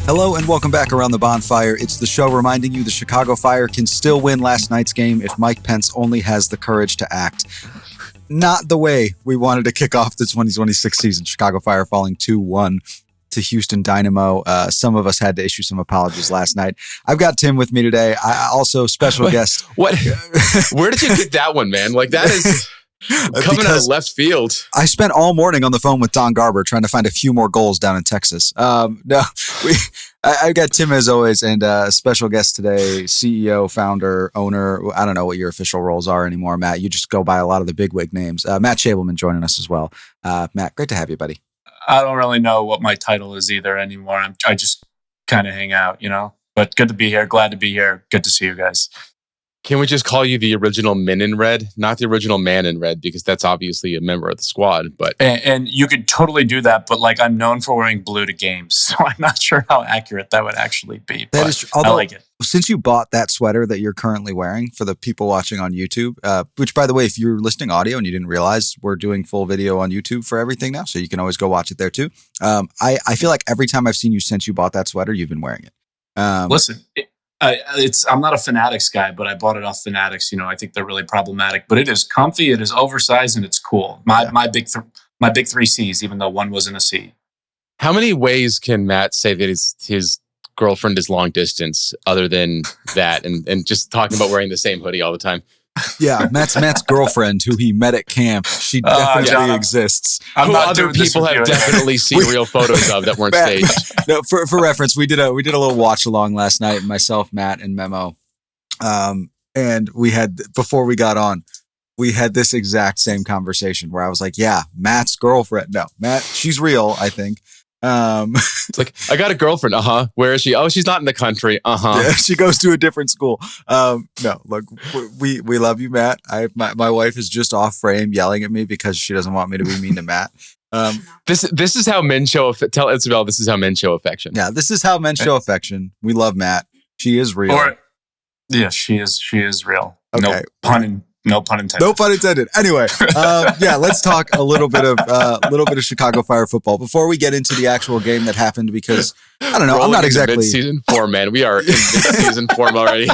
Hello and welcome back around the Bonfire. It's the show reminding you the Chicago Fire can still win last night's game if Mike Pence only has the courage to act. Not the way we wanted to kick off the 2026 season. Chicago Fire falling 2-1 to Houston Dynamo. Some of us had to issue some apologies last night. I've got Tim with me today. I also special guest. What? Where did you get that one, man? Like that is coming out of left field. I spent all morning on the phone with Don Garber trying to find a few more goals down in Texas. I've got Tim as always, and special guest today, CEO, founder, owner. I don't know what your official roles are anymore, Matt. You just go by a lot of the bigwig names. Matt Shabelman joining us as well. Matt, great to have you, buddy. I don't really know what my title is either anymore. I just kind of hang out, But good to be here. Glad to be here. Good to see you guys. Can we just call you the original Men in Red, not the original Man in Red, because that's obviously a member of the squad. But and you could totally do that, but I'm known for wearing blue to games, so I'm not sure how accurate that would actually be. That is true. Although, I like it. Since you bought that sweater that you're currently wearing for the people watching on YouTube, which by the way, if you're listening audio and you didn't realize, we're doing full video on YouTube for everything now, so you can always go watch it there too. I feel like every time I've seen you since you bought that sweater, you've been wearing it. Listen. I'm not a Fanatics guy, but I bought it off Fanatics. I think they're really problematic, but it is comfy, it is oversized, and it's cool. My big three C's, even though one wasn't a C. How many ways can Matt say that his girlfriend is long distance other than that, and just talking about wearing the same hoodie all the time? Yeah, Matt's girlfriend, who he met at camp, she definitely exists. Who other people have definitely seen real photos of that weren't staged. No, for reference, we did a little watch along last night. Myself, Matt, and Memo, and we had before we got on, we had this exact same conversation where I was like, "Yeah, Matt's girlfriend. No, Matt, she's real. I think." It's like, I got a girlfriend. Where is she? Oh, she's not in the country. Yeah, she goes to a different school. No, look, we love you, Matt. My wife is just off frame yelling at me because she doesn't want me to be mean to Matt. This is how men show. Tell Isabel this is how men show affection. Yeah, this is how men show affection. We love Matt. She is real. Yeah, she is real. Okay. No pun intended. No pun intended. Anyway, let's talk a little bit of Chicago Fire football before we get into the actual game that happened. Because I don't know, I'm not exactly mid-season form, man. We are in mid-season form already.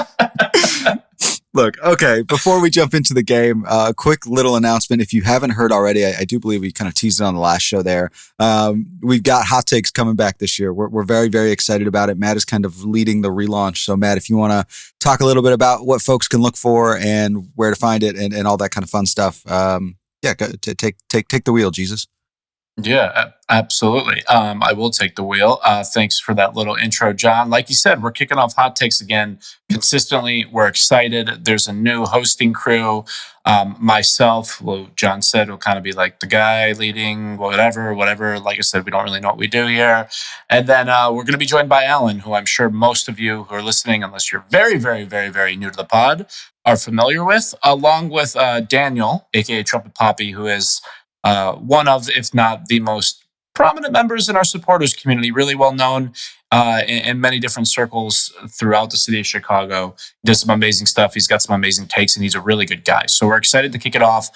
Look, okay, before we jump into the game, a quick little announcement. If you haven't heard already, I do believe we kind of teased it on the last show there. We've got Hot Takes coming back this year. We're very, very excited about it. Matt is kind of leading the relaunch. So, Matt, if you want to talk a little bit about what folks can look for and where to find it and all that kind of fun stuff, take the wheel, Jesus. Yeah, absolutely. I will take the wheel. Thanks for that little intro, John. Like you said, we're kicking off Hot Takes again consistently. We're excited. There's a new hosting crew. Myself, well, John said, will kind of be like the guy leading whatever. Like I said, we don't really know what we do here. And then we're going to be joined by Alan, who I'm sure most of you who are listening, unless you're very, very, very, very new to the pod, are familiar with, along with Daniel, aka Trumpet Poppy, who is one of, if not the most prominent members in our supporters community, really well known in many different circles throughout the city of Chicago. He does some amazing stuff. He's got some amazing takes, and he's a really good guy. So we're excited to kick it off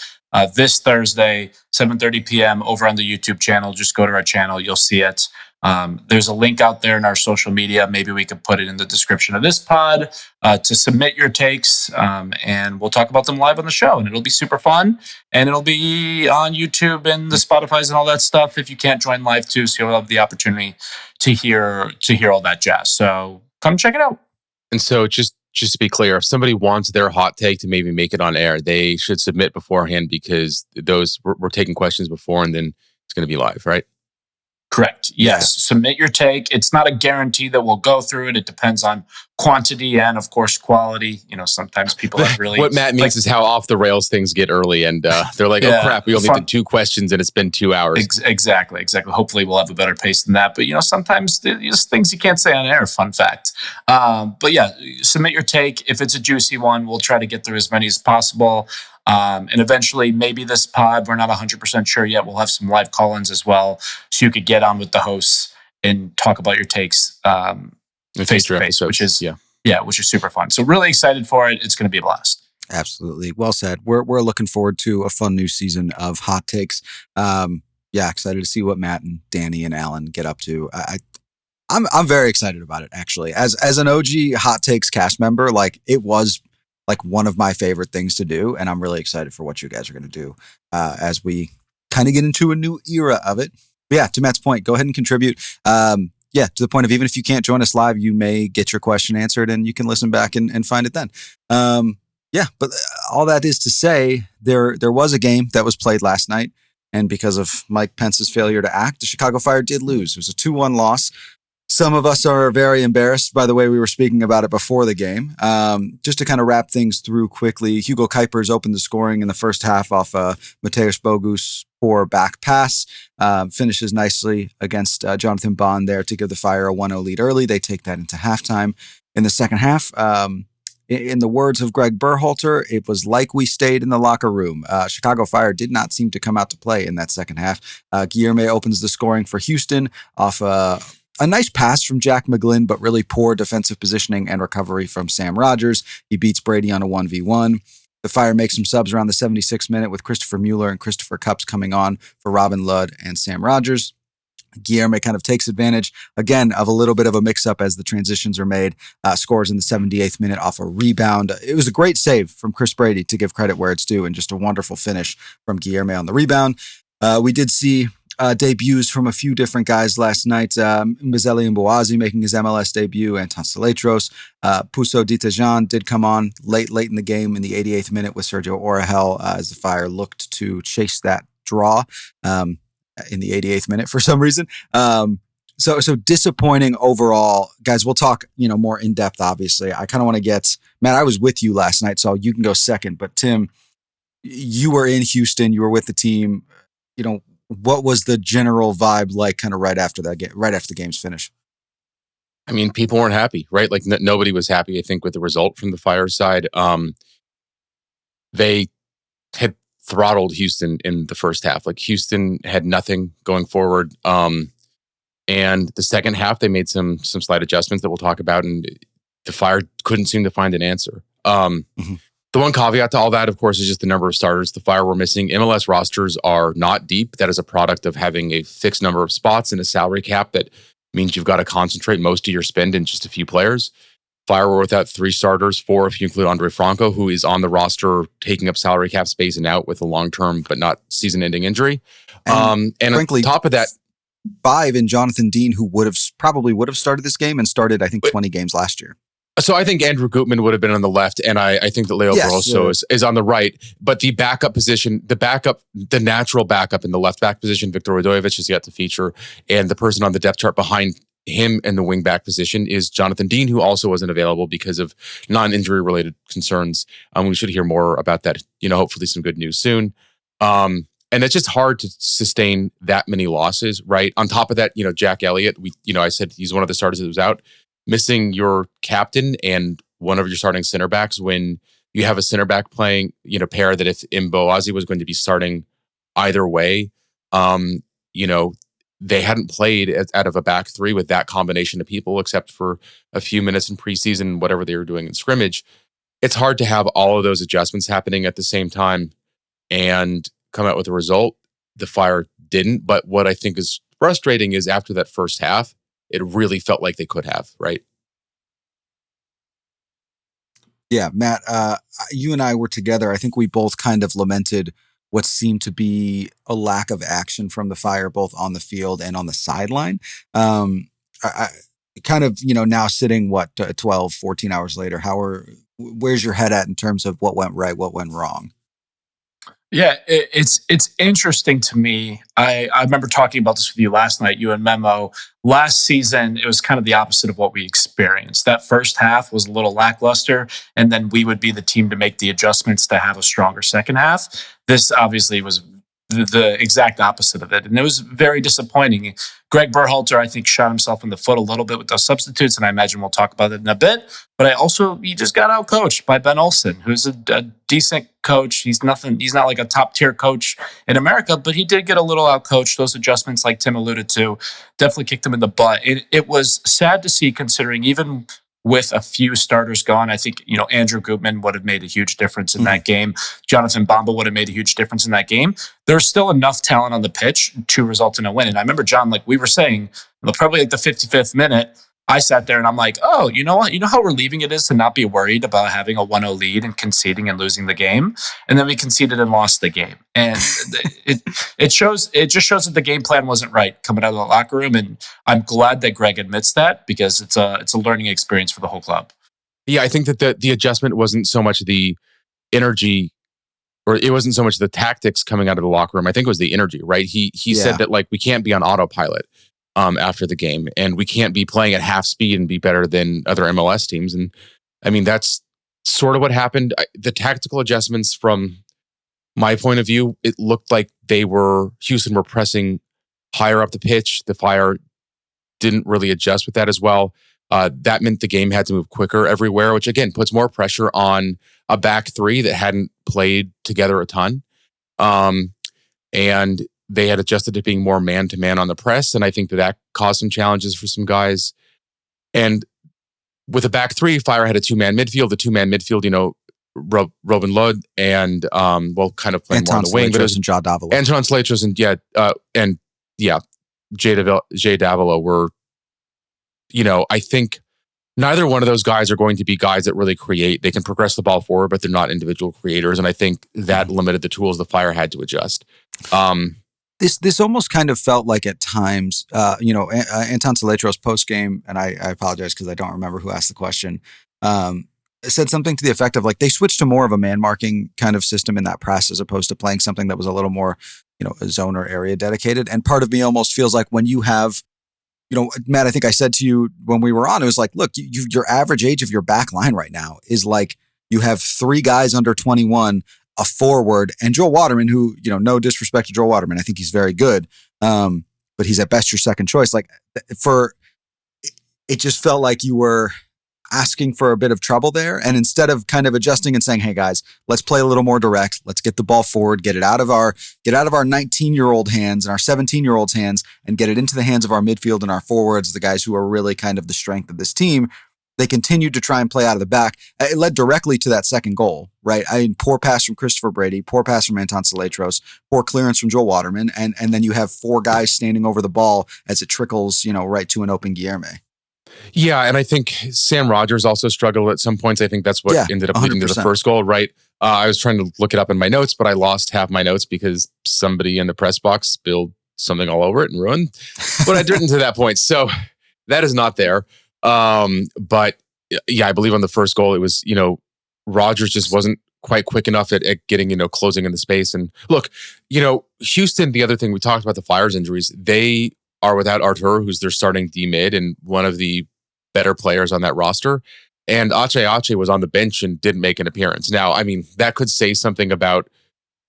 this Thursday, 7:30 p.m. over on the YouTube channel. Just go to our channel. You'll see it. There's a link out there in our social media. Maybe we could put it in the description of this pod to submit your takes, and we'll talk about them live on the show. And it'll be super fun, and it'll be on YouTube and the Spotify's and all that stuff if you can't join live too. So you'll have the opportunity to hear all that jazz. So come check it out. And so just to be clear, if somebody wants their hot take to maybe make it on air, they should submit beforehand, because those we're taking questions before, and then it's going to be live, right? Correct. Yes. Submit your take. It's not a guarantee that we'll go through it. It depends on quantity and, of course, quality. Sometimes people have really... What Matt means is how off the rails things get early, and they're like, oh, crap, we only did 2 questions and it's been 2 hours. Exactly. Hopefully we'll have a better pace than that. But, sometimes there's things you can't say on air. Fun fact. But yeah, submit your take. If it's a juicy one, we'll try to get through as many as possible. And eventually, maybe this pod, we're not 100% sure yet, we'll have some live call-ins as well, so you could get on with the hosts and talk about your takes face-to-face, which is super fun. So really excited for it. It's going to be a blast. Absolutely. Well said. We're looking forward to a fun new season of Hot Takes. Excited to see what Matt and Danny and Alan get up to. I'm very excited about it, actually. As an OG Hot Takes cast member, like, it was like one of my favorite things to do, and I'm really excited for what you guys are going to do as we kind of get into a new era of it. But yeah, to Matt's point, go ahead and contribute. Yeah, to the point of, even if you can't join us live, you may get your question answered, and you can listen back and find it then. Yeah, but all that is to say, there was a game that was played last night, and because of Mike Pence's failure to act, the Chicago Fire did lose. It was a 2-1 loss. Some of us are very embarrassed by the way we were speaking about it before the game. Just to kind of wrap things through quickly, Hugo Cuypers opened the scoring in the first half off Mateusz Bogu's poor back pass. Finishes nicely against Jonathan Bond there to give the Fire a 1-0 lead early. They take that into halftime. In the second half, in the words of Greg Berhalter, it was like we stayed in the locker room. Chicago Fire did not seem to come out to play in that second half. Guilherme opens the scoring for Houston off a nice pass from Jack McGlynn, but really poor defensive positioning and recovery from Sam Rogers. He beats Brady on a 1v1. The Fire makes some subs around the 76th minute with Christopher Mueller and Christopher Cupps coming on for Robin Ludd and Sam Rogers. Guilherme kind of takes advantage, again, of a little bit of a mix-up as the transitions are made. Scores in the 78th minute off a rebound. It was a great save from Chris Brady, to give credit where it's due, and just a wonderful finish from Guilherme on the rebound. We did see debuts from a few different guys last night. Mbazeli and Boazi making his MLS debut, Anton Saletros. Puso Ditajan did come on late in the game in the 88th minute with Sergio Orahel as the Fire looked to chase that draw in the 88th minute for some reason. So disappointing overall. Guys, we'll talk, more in depth, obviously. I kind of want to get, Matt, I was with you last night, so you can go second. But Tim, you were in Houston, you were with the team. What was the general vibe like kind of right after the game's finish? I mean, people weren't happy, right? Like nobody was happy, I think, with the result from the Fire side. They had throttled Houston in the first half. Like, Houston had nothing going forward. And the second half, they made some slight adjustments that we'll talk about, and the Fire couldn't seem to find an answer. The one caveat to all that, of course, is just the number of starters the Fire were missing. MLS rosters are not deep. That is a product of having a fixed number of spots and a salary cap that means you've got to concentrate most of your spend in just a few players. Fire were without 3 starters, 4 if you include Andre Franco, who is on the roster taking up salary cap space and out with a long-term but not season-ending injury. And frankly, on top of that, 5 in Jonathan Dean, who probably would have started this game and started, I think, 20 games last year. So I think Andrew Gutman would have been on the left, and I think that Leo Barroso is on the right. But the backup position, the natural backup in the left back position, Victor Radojevic is yet to feature, and the person on the depth chart behind him in the wing back position is Jonathan Dean, who also wasn't available because of non-injury related concerns. We should hear more about that. Hopefully some good news soon. And it's just hard to sustain that many losses, right? On top of that, Jack Elliott, I said he's one of the starters that was out. Missing your captain and one of your starting center backs when you have a center back playing, pair that if Mboazi was going to be starting either way, they hadn't played out of a back 3 with that combination of people except for a few minutes in preseason, whatever they were doing in scrimmage. It's hard to have all of those adjustments happening at the same time and come out with a result. The Fire didn't, but what I think is frustrating is after that first half, it really felt like they could have, right? Yeah, Matt, you and I were together. I think we both kind of lamented what seemed to be a lack of action from the Fire, both on the field and on the sideline. I kind of, now sitting, 12, 14 hours later, where's your head at in terms of what went right, what went wrong? Yeah, it's interesting to me. I remember talking about this with you last night, you and Memo. Last season, it was kind of the opposite of what we experienced. That first half was a little lackluster, and then we would be the team to make the adjustments to have a stronger second half. This obviously was the exact opposite of it, and it was very disappointing. Greg Berhalter, I think, shot himself in the foot a little bit with those substitutes, and I imagine we'll talk about it in a bit. But he just got out-coached by Ben Olsen, who's a decent coach. He's not like a top-tier coach in America, but he did get a little out-coached. Those adjustments, like Tim alluded to, definitely kicked him in the butt. It was sad to see, considering even with a few starters gone. I think, Andrew Gutman would have made a huge difference in that game. Jonathan Bamba would have made a huge difference in that game. There's still enough talent on the pitch to result in a win. And I remember, John, like we were saying, probably like the 55th minute, I sat there and I'm like, oh, you know what? You know how relieving it is to not be worried about having a 1-0 lead and conceding and losing the game? And then we conceded and lost the game. And it just shows that the game plan wasn't right coming out of the locker room. And I'm glad that Greg admits that, because it's a learning experience for the whole club. Yeah, I think that the adjustment wasn't so much the energy, or it wasn't so much the tactics coming out of the locker room. I think it was the energy, right? He said that like we can't be on autopilot after the game, and we can't be playing at half speed and be better than other MLS teams. And I mean, that's sort of what happened. The tactical adjustments, from my point of view, it looked like Houston were pressing higher up the pitch. The Fire didn't really adjust with that as well. That meant the game had to move quicker everywhere, which again puts more pressure on a back three that hadn't played together a ton. And they had adjusted to being more man-to-man on the press, and I think that caused some challenges for some guys. And with a back three, Fire had a two-man midfield. The two-man midfield, Robin Lod and kind of playing more on the wing, but it was Jay Davila. Anton Slatros and Jay Davila were, I think neither one of those guys are going to be guys that really create. They can progress the ball forward, but they're not individual creators, and I think that limited the tools the Fire had to adjust. This almost kind of felt like at times, Anton Slatros post game, and I apologize because I don't remember who asked the question, said something to the effect of like they switched to more of a man marking kind of system in that press as opposed to playing something that was a little more, a zone or area dedicated. And part of me almost feels like when you have, Matt, I think I said to you when we were on, it was like, look, your average age of your back line right now is like you have 3 guys under 21. A forward, and Joel Waterman, who, no disrespect to Joel Waterman, I think he's very good, but he's at best your second choice. Like, it just felt like you were asking for a bit of trouble there, and instead of kind of adjusting and saying, "Hey guys, let's play a little more direct. Let's get the ball forward, get out of our 19-year-old hands and our 17-year-olds hands, and get it into the hands of our midfield and our forwards, the guys who are really kind of the strength of this team." They continued to try and play out of the back. It led directly to that second goal, right? I mean, poor pass from Christopher Brady, poor pass from Anton Slatros, poor clearance from Joel Waterman, and then you have 4 guys standing over the ball as it trickles, right to an open Guilherme. Yeah, and I think Sam Rogers also struggled at some points. I think that's what ended up leading to the first goal, right? I was trying to look it up in my notes, but I lost half my notes because somebody in the press box spilled something all over it and ruined what I'd written to that point. So that is not there. But yeah, I believe on the first goal, it was, Rogers just wasn't quite quick enough at getting, closing in the space. And look, Houston, the other thing we talked about, the Fire's injuries, they are without Artur, who's their starting D mid and one of the better players on that roster. And Ache was on the bench and didn't make an appearance. Now, I mean, that could say something about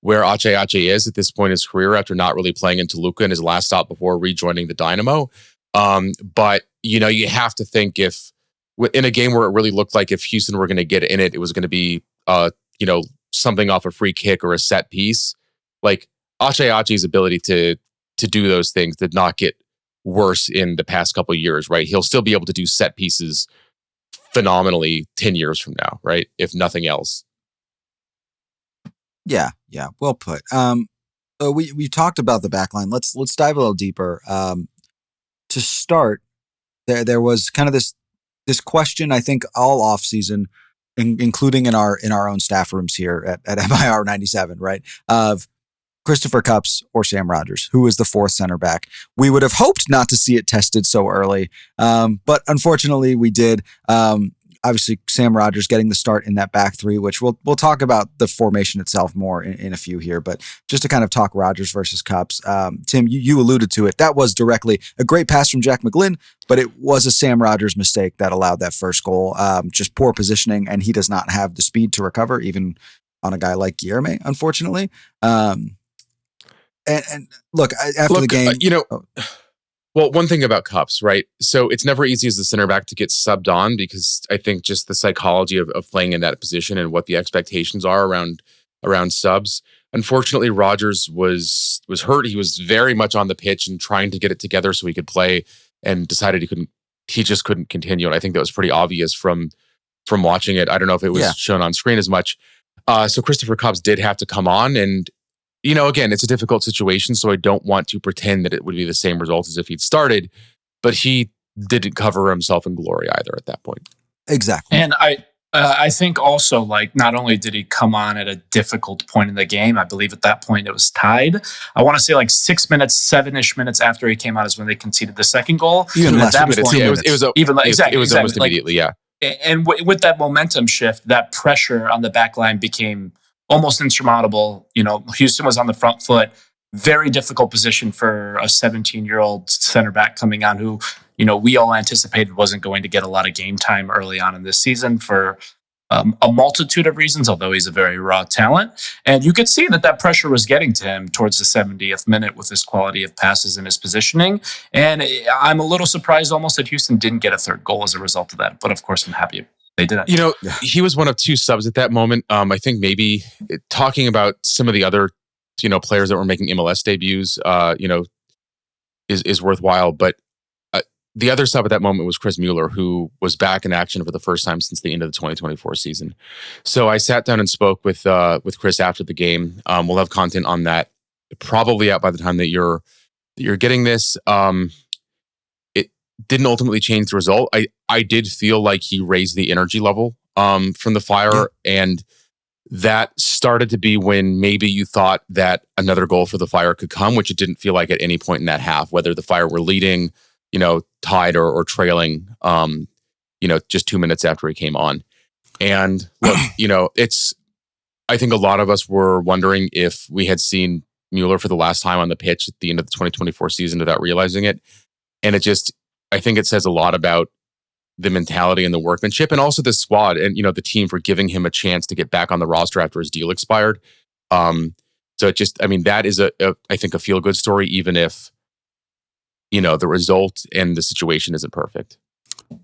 where Ache is at this point in his career after not really playing in Toluca in his last stop before rejoining the Dynamo. But you have to think if in a game where it really looked like if Houston were going to get in it, it was going to be, something off a free kick or a set piece. Like Ache's ability to do those things did not get worse in the past couple of years, right? He'll still be able to do set pieces phenomenally 10 years from now, right? If nothing else. Yeah. Well put. We talked about the back line. Let's dive a little deeper. To start, there was kind of this question, I think, all off season, including in our own staff rooms here at MIR 97, right? Of Christopher Cuypers or Sam Rogers, who is the 4th center back. We would have hoped not to see it tested so early, but unfortunately we did. Obviously, Sam Rogers getting the start in that back three, which we'll talk about the formation itself more in a few here. But just to kind of talk Rogers versus Cuypers, Tim, you alluded to it. That was directly a great pass from Jack McGlynn, but it was a Sam Rogers mistake that allowed that first goal. Just poor positioning, and he does not have the speed to recover, even on a guy like Guilherme, unfortunately. And look, after the game, Well, one thing about Cuypers, right? So it's never easy as the center back to get subbed on because I think just the psychology of playing in that position and what the expectations are around subs. Unfortunately, Rogers was hurt. He was very much on the pitch and trying to get it together so he could play, and decided he couldn't he just couldn't continue. And I think that was pretty obvious from watching it. I don't know if it was shown on screen as much. So Christopher Cubs did have to come on, and again, it's a difficult situation, so I don't want to pretend that it would be the same result as if he'd started, but he didn't cover himself in glory either at that point. Exactly. And I think also, like, not only did he come on at a difficult point in the game, I believe at that point it was tied. I want to say like 6 minutes, 7-ish minutes after he came on is when they conceded the second goal. Even less. It was almost immediately, yeah. And with that momentum shift, that pressure on the back line became almost insurmountable. Houston was on the front foot. Very difficult position for a 17-year-old center back coming on who, we all anticipated wasn't going to get a lot of game time early on in this season for a multitude of reasons, although he's a very raw talent. And you could see that pressure was getting to him towards the 70th minute with his quality of passes and his positioning. And I'm a little surprised almost that Houston didn't get a third goal as a result of that. But of course, I'm happy they didn't. He was one of two subs at that moment. I think maybe talking about some of the other, players that were making MLS debuts, is worthwhile. But the other sub at that moment was Chris Mueller, who was back in action for the first time since the end of the 2024 season. So I sat down and spoke with Chris after the game. We'll have content on that probably out by the time that you're getting this. It didn't ultimately change the result. I did feel like he raised the energy level from the Fire, and that started to be when maybe you thought that another goal for the Fire could come, which it didn't feel like at any point in that half, whether the Fire were leading, tied or trailing, just 2 minutes after he came on. And look, I think a lot of us were wondering if we had seen Mueller for the last time on the pitch at the end of the 2024 season without realizing it. And I think it says a lot about the mentality and the workmanship, and also the squad and, the team for giving him a chance to get back on the roster after his deal expired. So that is I think a feel-good story, even if, the result and the situation isn't perfect.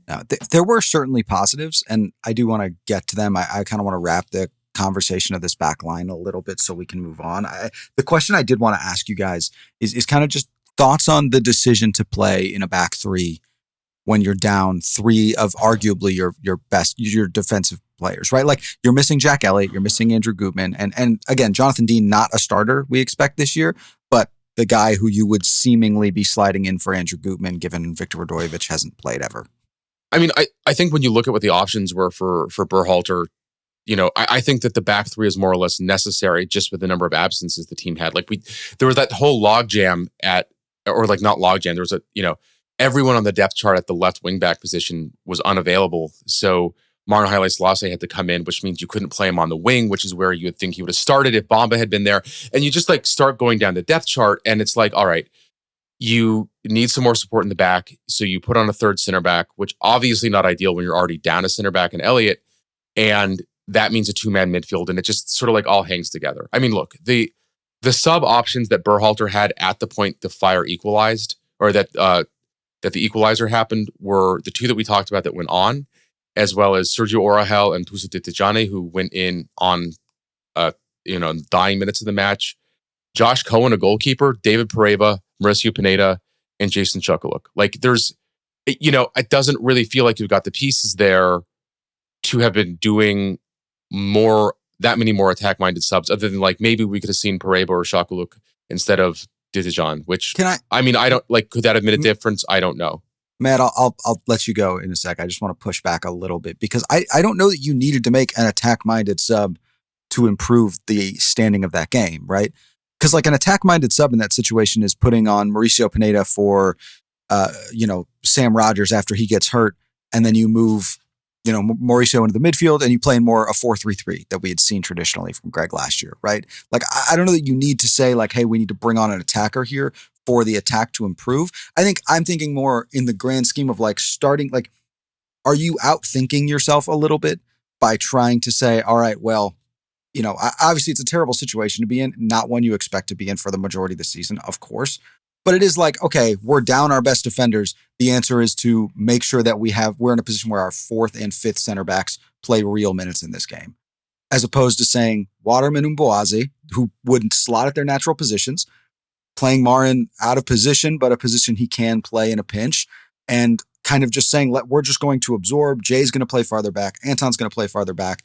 Now, there were certainly positives, and I do want to get to them. I kind of want to wrap the conversation of this back line a little bit so we can move on. The question I did want to ask you guys is kind of just thoughts on the decision to play in a back three when you're down three of arguably your defensive players, right? Like, you're missing Jack Elliott, you're missing Andrew Gutman, and again, Jonathan Dean, not a starter we expect this year, but the guy who you would seemingly be sliding in for Andrew Gutman, given Victor Radojevic hasn't played ever. I mean, I think when you look at what the options were for Berhalter, I think that the back three is more or less necessary just with the number of absences the team had. Like, there was that whole logjam not logjam. There was everyone on the depth chart at the left wing back position was unavailable. So Martin Haile Selassie had to come in, which means you couldn't play him on the wing, which is where you would think he would have started if Bamba had been there. And you just start going down the depth chart, and it's like, all right, you need some more support in the back. So you put on a third center back, which obviously not ideal when you're already down a center back in Elliott. And that means a 2-man midfield. And it just sort of all hangs together. I mean, look, the sub options that Berhalter had at the point the Fire equalized, or that the equalizer happened, were the two that we talked about that went on, as well as Sergio Orahel and Tusa Tijani, who went in on dying minutes of the match. Josh Cohen, a goalkeeper, David Pareba, Mauricio Pineda, and Jason Chukwuluk. It doesn't really feel like you've got the pieces there to have been doing that many more attack-minded subs, other than maybe we could have seen Pareba or Chukwuluk instead of Dijon, which I don't could that have made a difference? I don't know. Matt, I'll let you go in a sec. I just want to push back a little bit because I don't know that you needed to make an attack-minded sub to improve the standing of that game, right? Because an attack-minded sub in that situation is putting on Mauricio Pineda for Sam Rogers after he gets hurt, and then you move Mauricio into the midfield and you play in more a 4-3-3 that we had seen traditionally from Greg last year, right? I don't know that you need to say hey, we need to bring on an attacker here for the attack to improve. I think I'm thinking more in the grand scheme of starting, are you outthinking yourself a little bit by trying to say, all right, well, obviously it's a terrible situation to be in, not one you expect to be in for the majority of the season, of course. But it is okay, we're down our best defenders. The answer is to make sure that we're in a position where our fourth and fifth center backs play real minutes in this game. As opposed to saying Waterman and Boazi, who wouldn't slot at their natural positions, playing Marin out of position, but a position he can play in a pinch, and kind of just saying, we're just going to absorb. Jay's going to play farther back. Anton's going to play farther back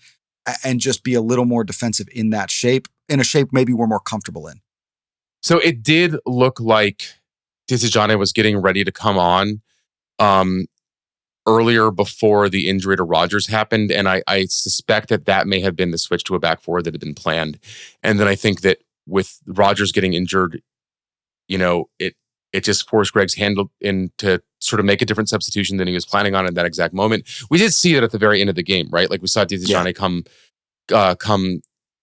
and just be a little more defensive in that shape, in a shape maybe we're more comfortable in. So it did look like Tizijane was getting ready to come on earlier before the injury to Rodgers happened. And I suspect that may have been the switch to a back four that had been planned. And then I think that with Rodgers getting injured, it just forced Greg's hand in to sort of make a different substitution than he was planning on in that exact moment. We did see it at the very end of the game, right? Like we saw Tizijane come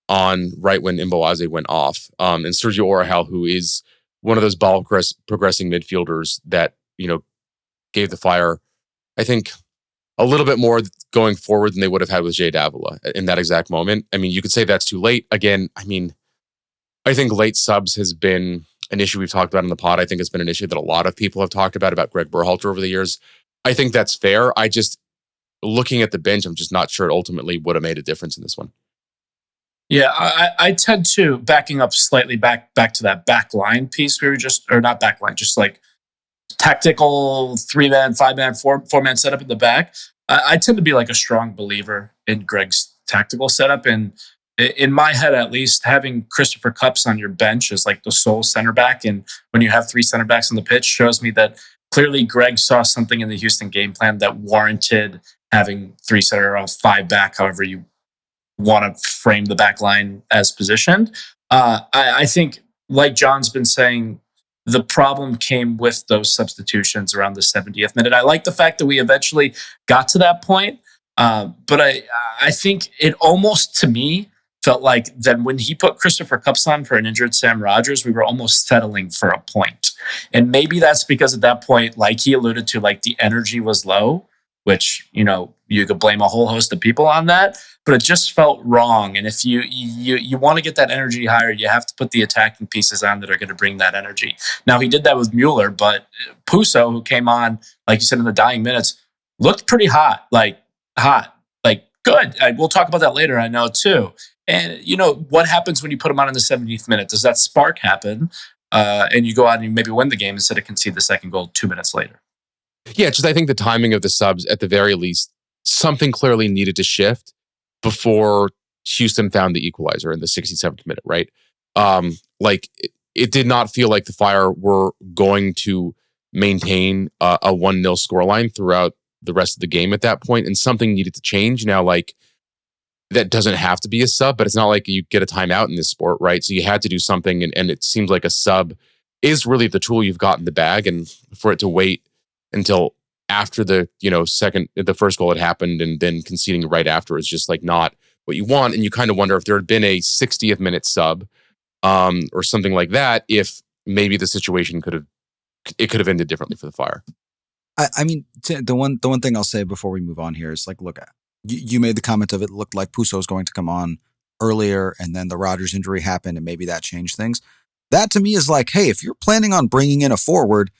on right when Mboaze went off. And Sergio Orahel, who is one of those ball progressing midfielders that, gave the Fire, I think, a little bit more going forward than they would have had with Jay Davila in that exact moment. I mean, you could say that's too late. Again, I think late subs has been an issue we've talked about in the pod. I think it's been an issue that a lot of people have talked about Greg Berhalter over the years. I think that's fair. Looking at the bench, I'm just not sure it ultimately would have made a difference in this one. Yeah, I tend to, backing up slightly back to that back line piece we were not back line, just like tactical 3-man, 5-man, 4-man setup in the back. I tend to be like a strong believer in Greg's tactical setup. And in my head, at least, having Christopher Cuypers on your bench as like the sole center back, and when you have 3 center backs on the pitch, shows me that clearly Greg saw something in the Houston game plan that warranted having 3 center or 5 back, however you want to frame the back line as positioned. I think, like John's been saying, the problem came with those substitutions around the 70th minute. I like the fact that we eventually got to that point, but I think it almost, to me, felt like that when he put Christopher Cuypers on for an injured Sam Rodgers, we were almost settling for a point. And maybe that's because at that point, like he alluded to, like the energy was low, which, you could blame a whole host of people on that, but it just felt wrong. And if you want to get that energy higher, you have to put the attacking pieces on that are going to bring that energy. Now, he did that with Mueller, but Puso, who came on, like you said, in the dying minutes, looked pretty hot, like good. We'll talk about that later, I know, too. And, what happens when you put him on in the 70th minute? Does that spark happen? And you go out and you maybe win the game instead of concede the second goal 2 minutes later? Yeah, just I think the timing of the subs, at the very least, something clearly needed to shift before Houston found the equalizer in the 67th minute, right? It did not feel like the Fire were going to maintain a 1-0 scoreline throughout the rest of the game at that point, and something needed to change. Now, that doesn't have to be a sub, but it's not like you get a timeout in this sport, right? So you had to do something, and it seems like a sub is really the tool you've got in the bag, and for it to wait until after the first goal had happened and then conceding right after is just like not what you want. And you kind of wonder if there had been a 60th minute sub or something like that, if maybe the situation could have ended differently for the Fire. I mean, the one thing I'll say before we move on here is look, you made the comment of it looked like Puso was going to come on earlier, and then the Rodgers injury happened, and maybe that changed things. That to me is like, hey, if you're planning on bringing in a forward,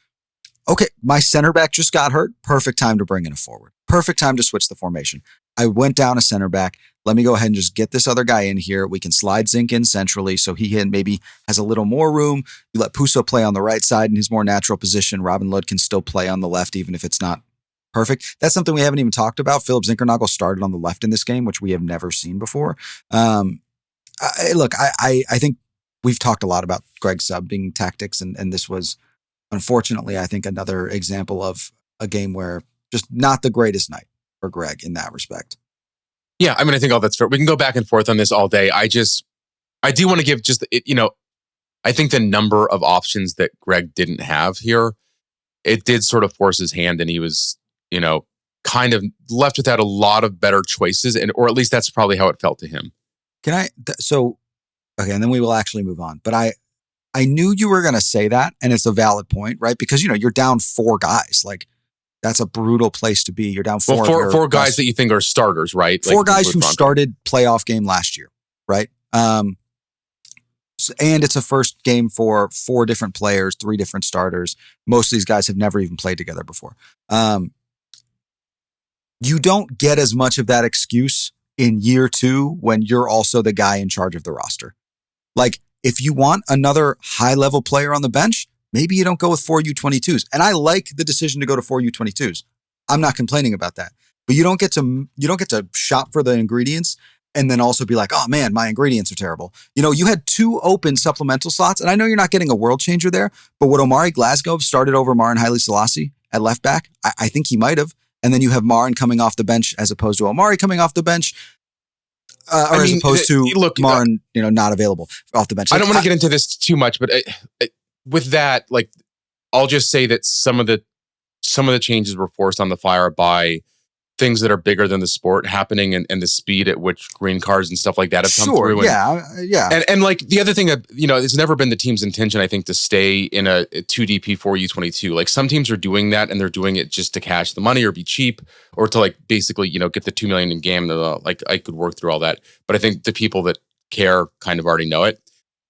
okay, my center back just got hurt. Perfect time to bring in a forward. Perfect time to switch the formation. I went down a center back. Let me go ahead and just get this other guy in here. We can slide Zink in centrally so he maybe has a little more room. You let Puso play on the right side in his more natural position. Robin Lod can still play on the left, even if it's not perfect. That's something we haven't even talked about. Philip Zinkernagel started on the left in this game, which we have never seen before. I think we've talked a lot about Greg subbing tactics, and this was, unfortunately, I think another example of a game where just not the greatest night for Greg in that respect. Yeah, I mean, I think all that's fair. We can go back and forth on this all day. I do want to give I think the number of options that Greg didn't have here, it did sort of force his hand, and he was, kind of left without a lot of better choices, or at least that's probably how it felt to him. Okay, and then we will actually move on. But I knew you were going to say that, and it's a valid point, right? Because, you're down 4 guys. That's a brutal place to be. You're down 4. Well, four guys that you think are starters, right? 4 guys who started playoff game last year, right? And it's a first game for 4 different players, 3 different starters. Most of these guys have never even played together before. You don't get as much of that excuse in year 2 when you're also the guy in charge of the roster. If you want another high-level player on the bench, maybe you don't go with 4 U22s. And I like the decision to go to 4 U22s. I'm not complaining about that. But you don't get to shop for the ingredients and then also be like, oh man, my ingredients are terrible. You had 2 open supplemental slots, and I know you're not getting a world changer there, but would Omari Glasgow have started over Marin Haile Selassie at left back? I think he might have. And then you have Marin coming off the bench as opposed to Omari coming off the bench. As opposed to Marin, not available off the bench. I don't want to get into this too much, but with that, like, I'll just say that some of the changes were forced on the Fire by things that are bigger than the sport happening and the speed at which green cards and stuff like that have come through. Yeah. And like the other thing, it's never been the team's intention, I think, to stay in a 2DP 4U22. Like some teams are doing that and they're doing it just to cash the money or be cheap or to like basically, get the 2 million in game. Like I could work through all that. But I think the people that care kind of already know it.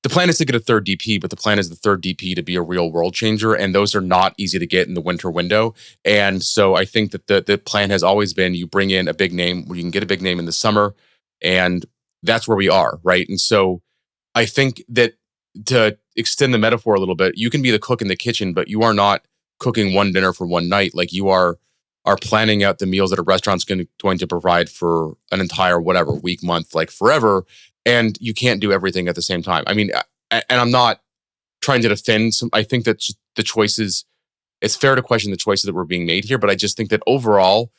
The plan is to get a third DP, but the plan is the third DP to be a real world changer. And those are not easy to get in the winter window. And so I think that the plan has always been you bring in a big name where you can get a big name in the summer. And that's where we are, right? And so I think that to extend the metaphor a little bit, you can be the cook in the kitchen, but you are not cooking one dinner for one night. Like you are planning out the meals that a restaurant's going to provide for an entire week, month, like forever. And you can't do everything at the same time. I mean, and I'm not trying to defend some. I think that the choices, it's fair to question the choices that were being made here, but I just think that overall,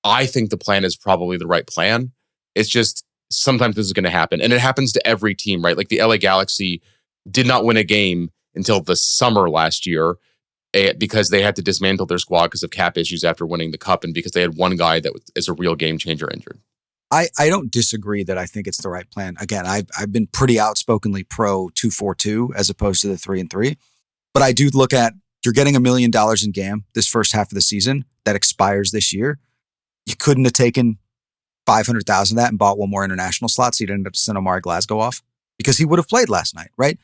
I think the plan is probably the right plan. It's just sometimes this is going to happen. And it happens to every team, right? Like the LA Galaxy did not win a game until the summer last year because they had to dismantle their squad because of cap issues after winning the cup and because they had one guy that is a real game changer injured. I don't disagree that I think it's the right plan. Again, I've been pretty outspokenly pro 2-4-2 as opposed to the 3-3. But I do look at you're getting $1 million in GAM this first half of the season that expires this year. You couldn't have taken 500,000 of that and bought one more international slot so you'd end up sending Omari Glasgow off because he would have played last night, right?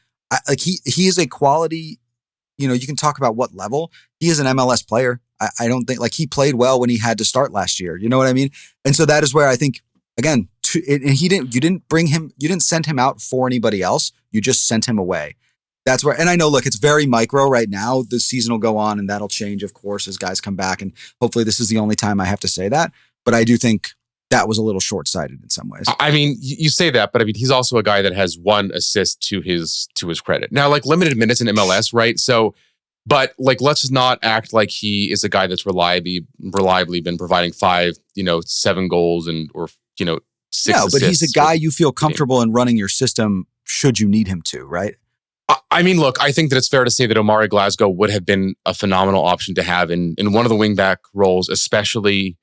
He is a quality, you can talk about what level. He is an MLS player. I don't think he played well when he had to start last year. You know what I mean? And so that is where I think, again, you didn't send him out for anybody else. You just sent him away. That's where, and I know, look, it's very micro right now. The season will go on and that'll change, of course, as guys come back. And hopefully this is the only time I have to say that. But I do think that was a little short-sighted in some ways. I mean, you say that, but I mean, he's also a guy that has 1 assist to his credit. Now, like limited minutes in MLS, right? So, but like, let's not act like he is a guy that's reliably been providing 5, 7 goals or 6 assists. No, but he's a guy you feel comfortable in running your system should you need him to, right? I mean, look, I think that it's fair to say that Omari Glasgow would have been a phenomenal option to have in one of the wingback roles, especially,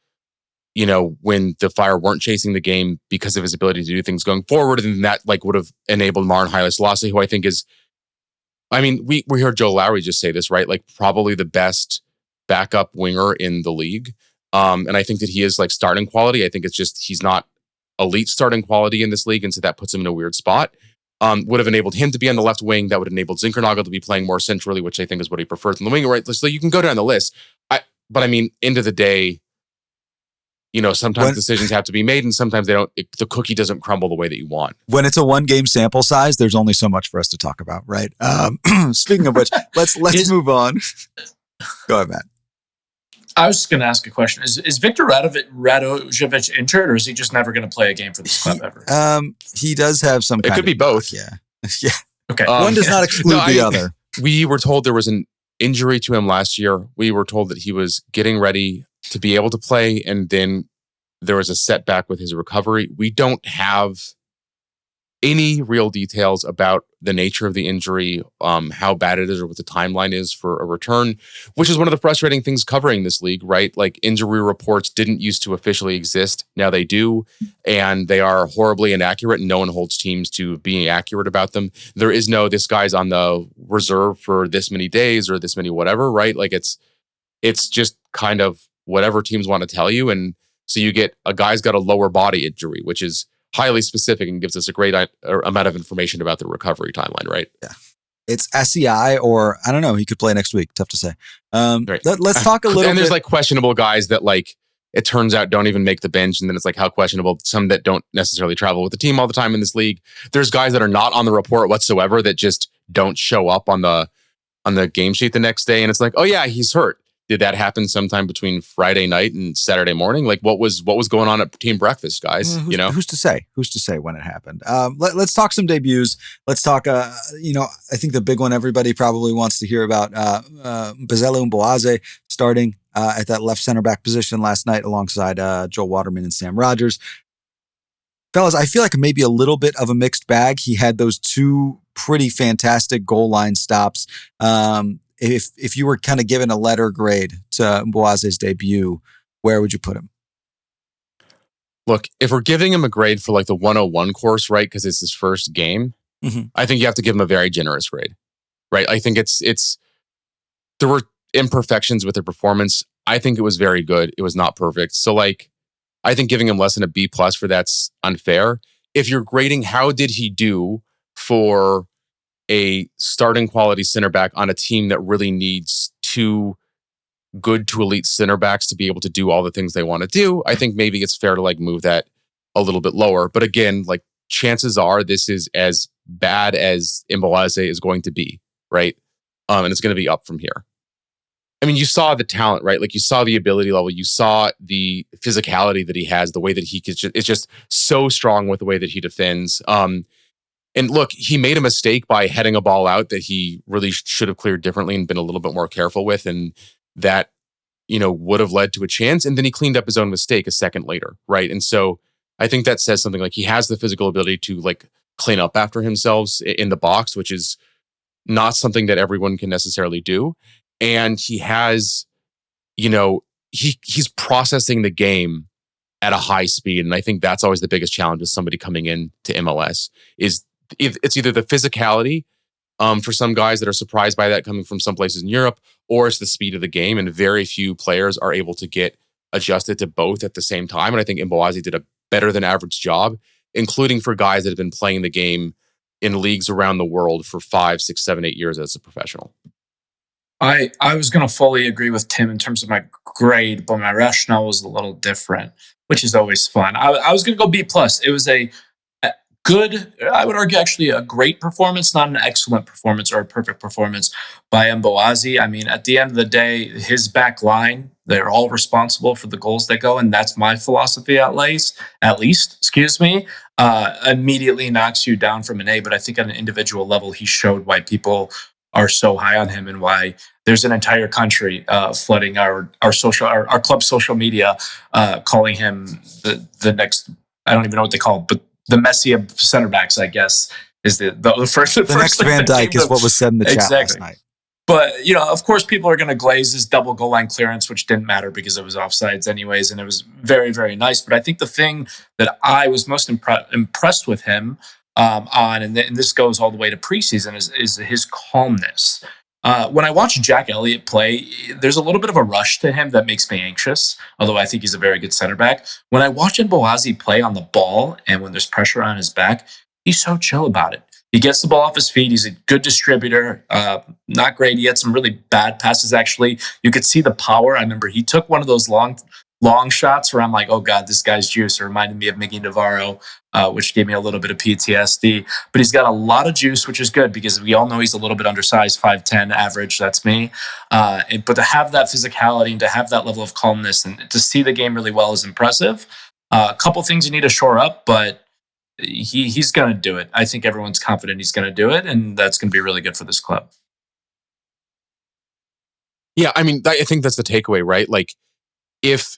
when the Fire weren't chasing the game because of his ability to do things going forward. And that would have enabled Marin Haile Selassie, who I think is, I mean, we heard Joe Lowry just say this, right? Like probably the best backup winger in the league. And I think that he is starting quality. I think it's just, he's not elite starting quality in this league. And so that puts him in a weird spot. Would have enabled him to be on the left wing. That would have enabled Zinkernagel to be playing more centrally, which I think is what he prefers on the wing, right? So you can go down the list. But I mean, end of the day, sometimes decisions have to be made and sometimes they don't, the cookie doesn't crumble the way that you want. When it's a 1-game sample size, there's only so much for us to talk about, right? Speaking of which, let's move on. Go ahead, Matt. I was just going to ask a question. Is Victor Radojevic injured or is he just never going to play a game for this club ever? He does have some It could be both. Yeah. Yeah. Okay. One does not exclude the other. We were told there was an injury to him last year. We were told that he was getting ready to be able to play, and then there was a setback with his recovery. We don't have any real details about the nature of the injury, how bad it is, or what the timeline is for a return, which is one of the frustrating things covering this league, right? Like injury reports didn't used to officially exist. Now they do, and they are horribly inaccurate, and no one holds teams to being accurate about them. There is no, this guy's on the reserve for this many days or this many whatever, right? Like it's just kind of whatever teams want to tell you. And so you get a guy's got a lower body injury, which is highly specific and gives us a great amount of information about the recovery timeline, right? Yeah. It's SEI or I don't know, he could play next week. Tough to say. Right. Let's talk a little bit. And there's questionable guys that it turns out don't even make the bench. And then it's how questionable some that don't necessarily travel with the team all the time in this league. There's guys that are not on the report whatsoever that just don't show up on the game sheet the next day. And it's oh yeah, he's hurt. did that happen sometime between Friday night and Saturday morning? Like what was going on at team breakfast, guys? Who's to say? Who's to say when it happened? Let's talk some debuts. Let's talk, I think the big one everybody probably wants to hear about, Bezelu Mboaze starting at that left center back position last night alongside Joel Waterman and Sam Rogers. Fellas, I feel like maybe a little bit of a mixed bag. He had those two pretty fantastic goal line stops. If you were kind of given a letter grade to Mboaze's debut, where would you put him? Look, if we're giving him a grade for like the 101 course, right, because it's his first game, I think you have to give him a very generous grade, right? I think it's there were imperfections with the performance. I think it was very good. It was not perfect. So like, I think giving him less than a B+ for that's unfair. If you're grading, how did he do for a starting quality center back on a team that really needs two good to elite center backs to be able to do all the things they want to do? I think maybe it's fair to like move that a little bit lower. But again, like chances are this is as bad as Mboaze is going to be, right? And it's going to be up from here. I mean, you saw the talent, right? Like you saw the ability level, you saw the physicality that he has, the way that he is just so strong with the way that he defends. And look, he made a mistake by heading a ball out that he really should have cleared differently and been a little bit more careful with. And that, would have led to a chance. And then he cleaned up his own mistake a second later, right? And so I think that says something. Like he has the physical ability to like clean up after himself in the box, which is not something that everyone can necessarily do. And he has, he's processing the game at a high speed. And I think that's always the biggest challenge with somebody coming in to MLS is it's either the physicality for some guys that are surprised by that coming from some places in Europe, or it's the speed of the game. And very few players are able to get adjusted to both at the same time. And I think Mboaze did a better than average job, including for guys that have been playing the game in leagues around the world for 5, 6, 7, 8 years as a professional. I was going to fully agree with Tim in terms of my grade, but my rationale was a little different, which is always fun. I was going to go B+. It was a good, I would argue actually a great performance, not an excellent performance or a perfect performance by Mboaze. I mean, at the end of the day, his back line, they're all responsible for the goals that go, and that's my philosophy at least, immediately knocks you down from an A. But I think on an individual level, he showed why people are so high on him and why there's an entire country flooding our club social media, calling him the next, I don't even know what they call it, but the Messi of center backs, I guess, is the first. The next Van Dijk is what was said in the chat last night. But, of course, people are going to glaze his double goal line clearance, which didn't matter because it was offsides anyways, and it was very, very nice. But I think the thing that I was most impressed with him and this goes all the way to preseason, is his calmness. When I watch Jack Elliott play, there's a little bit of a rush to him that makes me anxious, although I think he's a very good center back. When I watch Mboaze play on the ball and when there's pressure on his back, he's so chill about it. He gets the ball off his feet. He's a good distributor. Not great. He had some really bad passes, actually. You could see the power. I remember he took one of those long shots where I'm like, oh, God, this guy's juice. It reminded me of Miggy Navarro, which gave me a little bit of PTSD. But he's got a lot of juice, which is good because we all know he's a little bit undersized, 5'10", average. That's me. But to have that physicality and to have that level of calmness and to see the game really well is impressive. A couple things you need to shore up, but he's going to do it. I think everyone's confident he's going to do it, and that's going to be really good for this club. Yeah, I mean, I think that's the takeaway, right? Like, if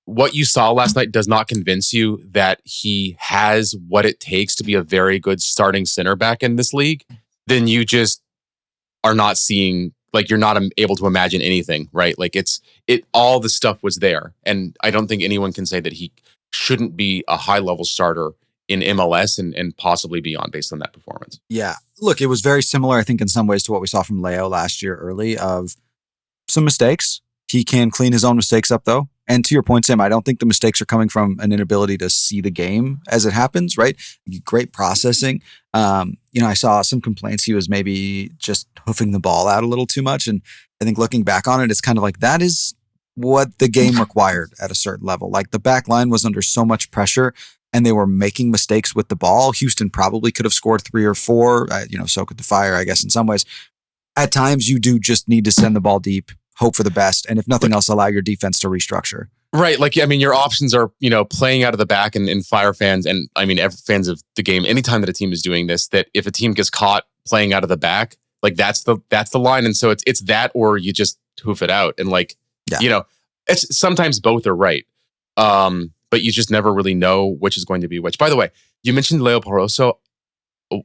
what you saw last night does not convince you that he has what it takes to be a very good starting center back in this league, then you just are not seeing, like, you're not able to imagine anything, right? Like, all the stuff was there. And I don't think anyone can say that he shouldn't be a high-level starter in MLS and possibly beyond based on that performance. Yeah. Look, it was very similar, I think, in some ways to what we saw from Leo last year early, of some mistakes. He can clean his own mistakes up, though. And to your point, Sam, I don't think the mistakes are coming from an inability to see the game as it happens, right? Great processing. I saw some complaints he was maybe just hoofing the ball out a little too much. And I think looking back on it, it's kind of like that is what the game required at a certain level. Like the back line was under so much pressure and they were making mistakes with the ball. Houston probably could have scored 3 or 4. So could the Fire, I guess, in some ways. At times, you do just need to send the ball deep, hope for the best, and if nothing else, allow your defense to restructure. Right. Like, I mean, your options are, playing out of the back, and Fire fans, and I mean, fans of the game, anytime that a team is doing this, that if a team gets caught playing out of the back, like that's the line. And so it's that, or you just hoof it out. And it's sometimes both are right. But you just never really know which is going to be which. By the way, you mentioned Leo Barroso.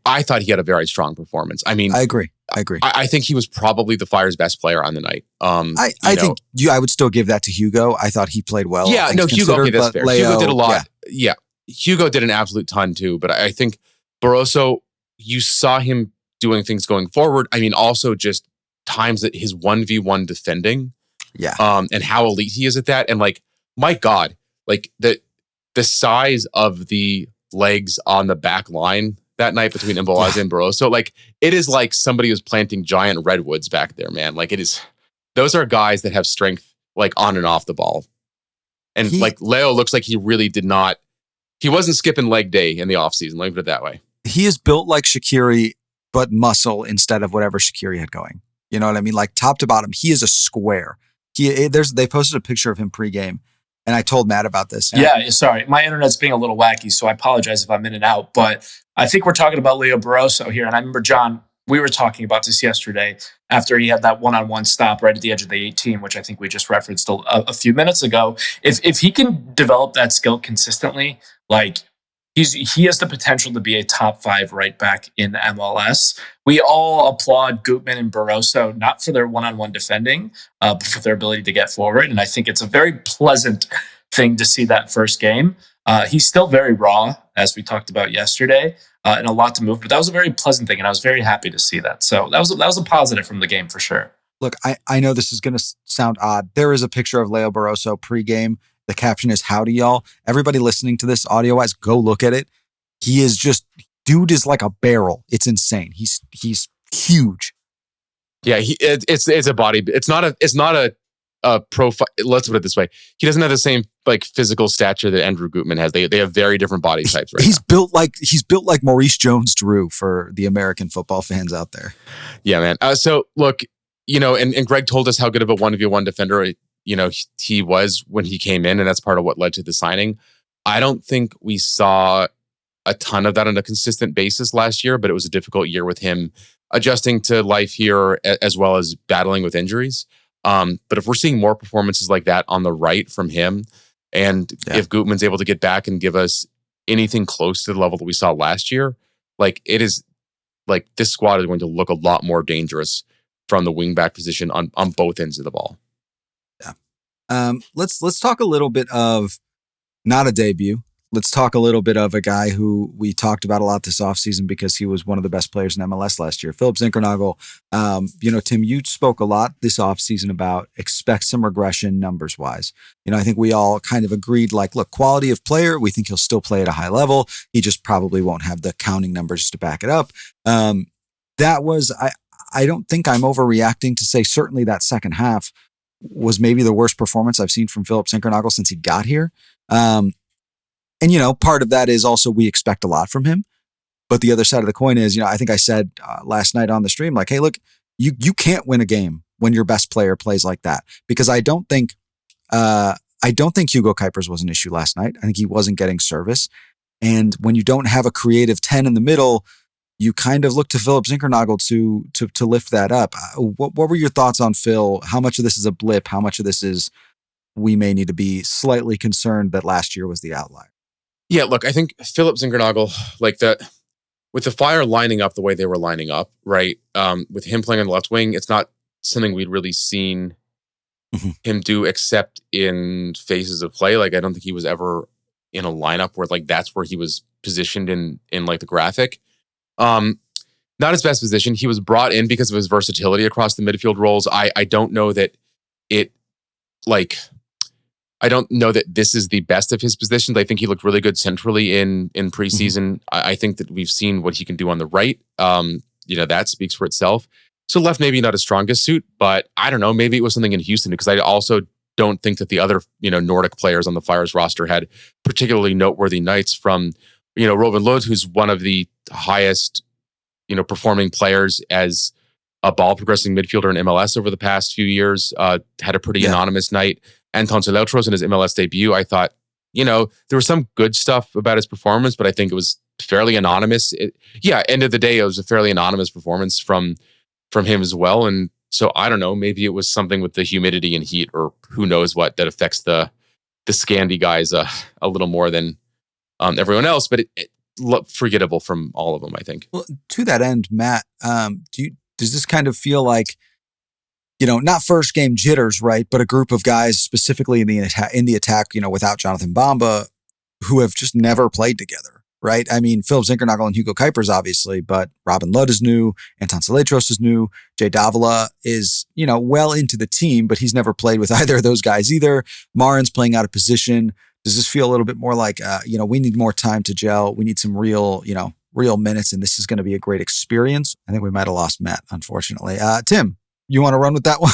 I thought he had a very strong performance. I mean, I agree. I think he was probably the Fire's best player on the night. I think I would still give that to Hugo. I thought he played well. Yeah, no, Hugo. Okay, that's fair. Leo, Hugo did a lot. Yeah, Hugo did an absolute ton too. But I think Barroso, you saw him doing things going forward. I mean, also just times that his 1v1 defending. Yeah. And how elite he is at that. And like, my God, like the size of the legs on the back line that night between Mboaze and Barroso, like it is like somebody was planting giant redwoods back there, man. Like those are guys that have strength like on and off the ball. And like Leo looks like he really he wasn't skipping leg day in the offseason, let me put it that way. He is built like Shaqiri, but muscle instead of whatever Shaqiri had going. You know what I mean? Like top to bottom, he is a square. They posted a picture of him pregame, and I told Matt about this. Yeah, sorry. My internet's being a little wacky, so I apologize if I'm in and out. But I think we're talking about Leo Barroso here. And I remember, John, we were talking about this yesterday after he had that one-on-one stop right at the edge of the 18, which I think we just referenced a few minutes ago. If he can develop that skill consistently, like he has the potential to be a top 5 right back in MLS. We all applaud Gutman and Barroso, not for their one-on-one defending, but for their ability to get forward. And I think it's a very pleasant thing to see that first game. He's still very raw, as we talked about yesterday, and a lot to move. But that was a very pleasant thing, and I was very happy to see that. So that was a positive from the game for sure. Look, I know this is going to sound odd. There is a picture of Leo Barroso pregame. The caption is "Howdy, y'all." Everybody listening to this audio-wise, go look at it. Dude is like a barrel. It's insane. He's huge. Yeah, it's a body. It's not a profile. Let's put it this way: he doesn't have the same like physical stature that Andrew Gutman has. They have very different body types. Right? He's built like Maurice Jones-Drew for the American football fans out there. Yeah, man. So look, and Greg told us how good of a 1v1 defender he was when he came in, and that's part of what led to the signing. I don't think we saw a ton of that on a consistent basis last year, but it was a difficult year with him adjusting to life here as well as battling with injuries. But if we're seeing more performances like that on the right from him, and if Gutman's able to get back and give us anything close to the level that we saw last year, like it is like this squad is going to look a lot more dangerous from the wingback position on both ends of the ball. Yeah. Let's talk a little bit of not a debut. Let's talk a little bit of a guy who we talked about a lot this offseason because he was one of the best players in MLS last year, Philip Zinkernagel. Tim, you spoke a lot this offseason about expect some regression numbers-wise. I think we all kind of agreed, like, look, quality of player, we think he'll still play at a high level. He just probably won't have the counting numbers to back it up. I don't think I'm overreacting to say certainly that second half was maybe the worst performance I've seen from Philip Zinkernagel since he got here. And, part of that is also we expect a lot from him. But the other side of the coin is, I think I said last night on the stream, like, hey, look, you can't win a game when your best player plays like that. Because I don't think Hugo Cuypers was an issue last night. I think he wasn't getting service. And when you don't have a creative 10 in the middle, you kind of look to Philip Zinkernagel to lift that up. What were your thoughts on Phil? How much of this is a blip? How much of this is we may need to be slightly concerned that last year was the outlier? Yeah, look, I think Philip Zinkernagel, like that, with the Fire lining up the way they were lining up, right? With him playing on the left wing, it's not something we'd really seen him do except in phases of play. Like, I don't think he was ever in a lineup where like that's where he was positioned in like the graphic. Not his best position. He was brought in because of his versatility across the midfield roles. I don't know that I don't know that this is the best of his positions. I think he looked really good centrally in preseason. I think that we've seen what he can do on the right. That speaks for itself. So left, maybe not his strongest suit, but I don't know. Maybe it was something in Houston because I also don't think that the other, Nordic players on the Fire's roster had particularly noteworthy nights from, Robin Lod, who's one of the highest, performing players as a ball progressing midfielder in MLS over the past few years. Had a pretty anonymous night. Anton Seleutros in his MLS debut, I thought, there was some good stuff about his performance, but I think it was fairly anonymous. End of the day, it was a fairly anonymous performance from him as well. And so I don't know, maybe it was something with the humidity and heat, or who knows what, that affects the Scandi guys a little more than everyone else. But it looked forgettable from all of them, I think. Well, to that end, Matt, does this kind of feel like, not first game jitters, right? But a group of guys specifically in the attack, without Jonathan Bamba, who have just never played together, right? I mean, Philip Zinkernagel and Hugo Cuypers, obviously, but Robin Ludd is new, Anton Seleutros is new, Jay Davila is, well into the team, but he's never played with either of those guys either. Marin's playing out of position. Does this feel a little bit more like, we need more time to gel? We need some real minutes, and this is going to be a great experience. I think we might have lost Matt, unfortunately. Tim, you want to run with that one?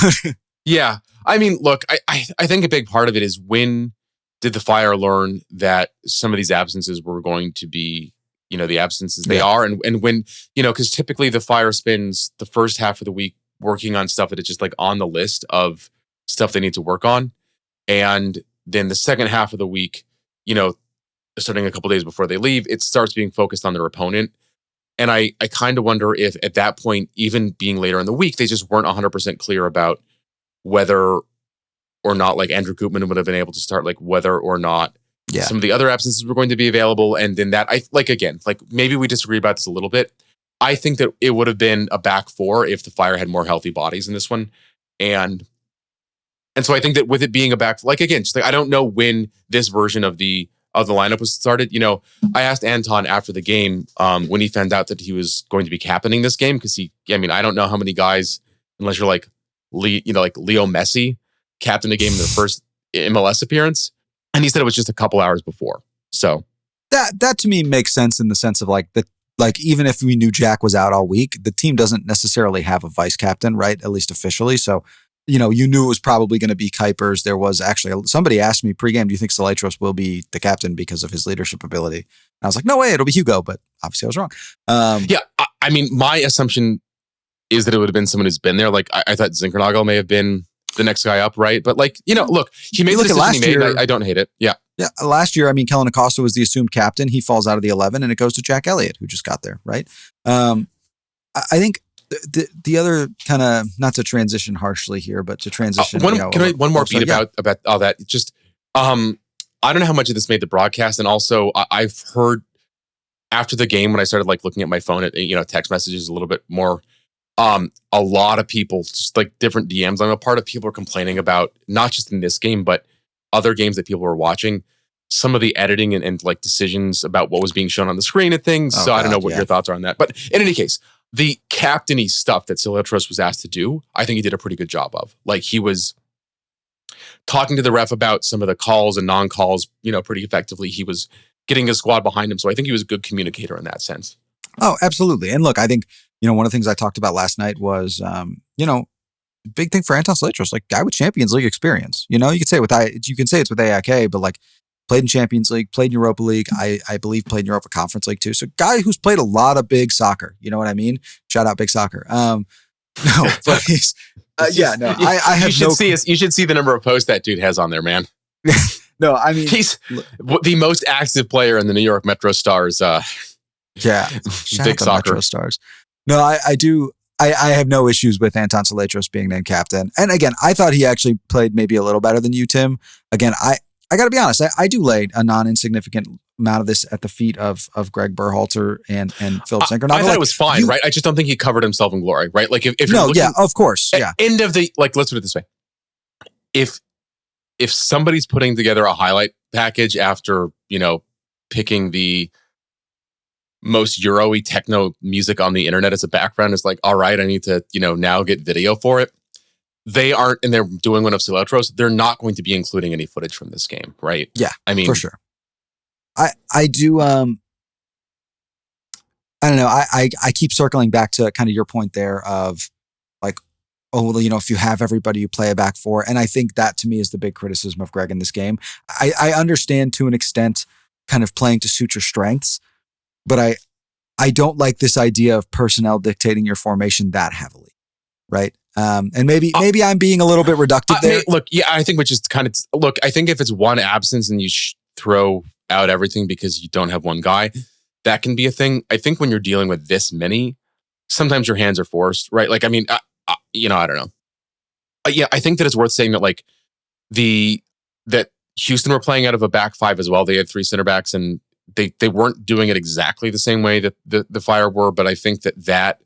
Yeah. I mean, look, I think a big part of it is, when did the Fire learn that some of these absences were going to be, the absences they are? And when, because typically the Fire spends the first half of the week working on stuff that is just like on the list of stuff they need to work on. And then the second half of the week, starting a couple days before they leave, it starts being focused on their opponent. And I kind of wonder if at that point, even being later in the week, they just weren't 100% clear about whether or not like Andrew Koopman would have been able to start, like whether or not some of the other absences were going to be available. And then that, maybe we disagree about this a little bit. I think that it would have been a back four if the Fire had more healthy bodies in this one. And so I think that with it being a back, I don't know when this version of the lineup was started. I asked Anton after the game when he found out that he was going to be captaining this game, because I don't know how many guys, unless you're like Leo Messi, captained a game in their first MLS appearance, and he said it was just a couple hours before. So that to me makes sense, in the sense of even if we knew Jack was out all week, the team doesn't necessarily have a vice captain, right? At least officially. So you knew it was probably going to be Cuypers. There was actually, somebody asked me pregame, do you think Seleutros will be the captain because of his leadership ability? And I was like, no way, it'll be Hugo, but obviously I was wrong. I mean, my assumption is that it would have been someone who's been there. Like, I thought Zinkernagel may have been the next guy up, right? But look, he made the decision he made. I don't hate it. Yeah. Yeah. Last year, Kellen Acosta was the assumed captain. He falls out of the 11 and it goes to Jack Elliott, who just got there, right? I think the other kind of, not to transition harshly here, but to transition. One more beat about all that. Just, I don't know how much of this made the broadcast. And also I've heard after the game, when I started looking at my phone at, text messages a little bit more, a lot of people, just different DMs I'm a part of, people are complaining about, not just in this game, but other games that people were watching, some of the editing and decisions about what was being shown on the screen and things. I don't know what your thoughts are on that. But in any case, the captainy stuff that Seleutros was asked to do, I think he did a pretty good job of. He was talking to the ref about some of the calls and non-calls, pretty effectively. He was getting his squad behind him. So I think he was a good communicator in that sense. Oh, absolutely. And look, I think, one of the things I talked about last night was, big thing for Anton Seleutros, guy with Champions League experience. You can say it's with AIK, but played in Champions League, played in Europa League. I believe played in Europa Conference League too. So guy who's played a lot of big soccer. You know what I mean? Shout out big soccer. No, but he's, I have you should see the number of posts that dude has on there, man. No, I mean, he's the most active player in the New York Metro Stars. Big soccer Metro Stars. No, I do. I have no issues with Anton Seleutros being named captain. And again, I thought he actually played maybe a little better than you, Tim. Again, I got to be honest. I do lay a non-insignificant amount of this at the feet of Greg Berhalter and Philip Zinkernagel. I thought it was fine, right? I just don't think he covered himself in glory, right? If no, yeah, of course, yeah. End of the let's put it this way: if somebody's putting together a highlight package after picking the most Euro-y techno music on the internet as a background, it's all right, I need to now get video for it. They aren't, and they're doing one of Seleutros, they're not going to be including any footage from this game, right? Yeah, I mean, for sure. I do. I don't know. I keep circling back to kind of your point there of if you have everybody, you play a back four, and I think that to me is the big criticism of Greg in this game. I understand to an extent, kind of playing to suit your strengths, but I don't like this idea of personnel dictating your formation that heavily. right? And maybe I'm being a little bit reductive there. I think which is kind of I think if it's one absence and you throw out everything because you don't have one guy, that can be a thing. I think when you're dealing with this many, sometimes your hands are forced, right? Like, I mean, I don't know. I think that it's worth saying that that Houston were playing out of a back five as well. They had 3 center backs, and they weren't doing it exactly the same way that the Fire were. But I think that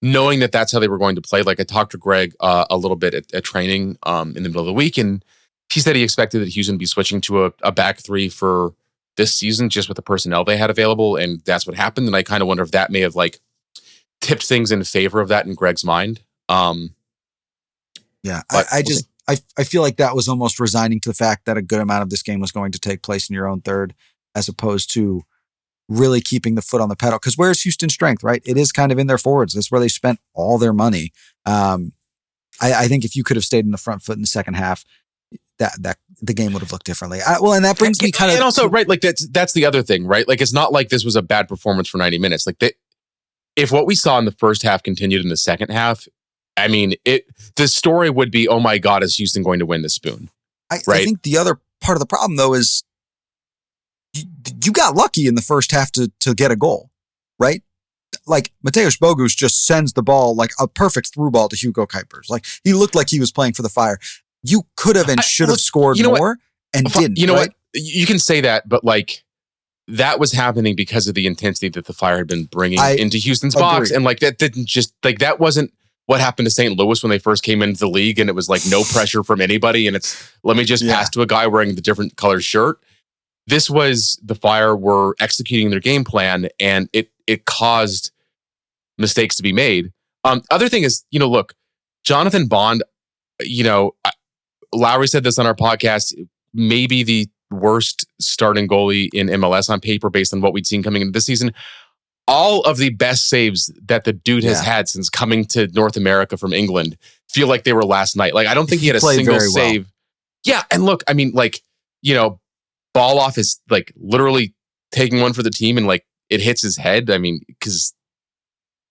knowing that that's how they were going to play, like I talked to Greg a little bit at training in the middle of the week, and he said he expected that Houston would be switching to a back 3 for this season just with the personnel they had available, and that's what happened. And I kind of wonder if that may have tipped things in favor of that in Greg's mind. I feel like that was almost resigning to the fact that a good amount of this game was going to take place in your own third, as opposed to really keeping the foot on the pedal. Because where's Houston's strength, right? It is kind of in their forwards. That's where they spent all their money. I think if you could have stayed in the front foot in the second half, that the game would have looked differently. And that brings me kind of... And also, right, that's the other thing, right? It's not like this was a bad performance for 90 minutes. If what we saw in the first half continued in the second half, I mean, the story would be, oh my God, is Houston going to win the spoon? I think the other part of the problem, though, is you got lucky in the first half to get a goal, right? Mateusz Bogusz just sends the ball a perfect through ball to Hugo Cuypers. He looked like he was playing for the Fire. You could have and should have scored more and didn't. You know right? what? You can say that, but that was happening because of the intensity that the Fire had been bringing into Houston's box. And that didn't just that wasn't what happened to St. Louis when they first came into the league, and it was no pressure from anybody. And it's, let me just pass to a guy wearing the different colored shirt. This was the Fire were executing their game plan, and it caused mistakes to be made. Other thing is, look, Jonathan Bond, Lowry said this on our podcast, maybe the worst starting goalie in MLS on paper based on what we'd seen coming into this season. All of the best saves that the dude has had since coming to North America from England feel like they were last night. I don't think he had a single save. Well. Yeah. And look, I mean, ball off is literally taking one for the team, and it hits his head. I mean, because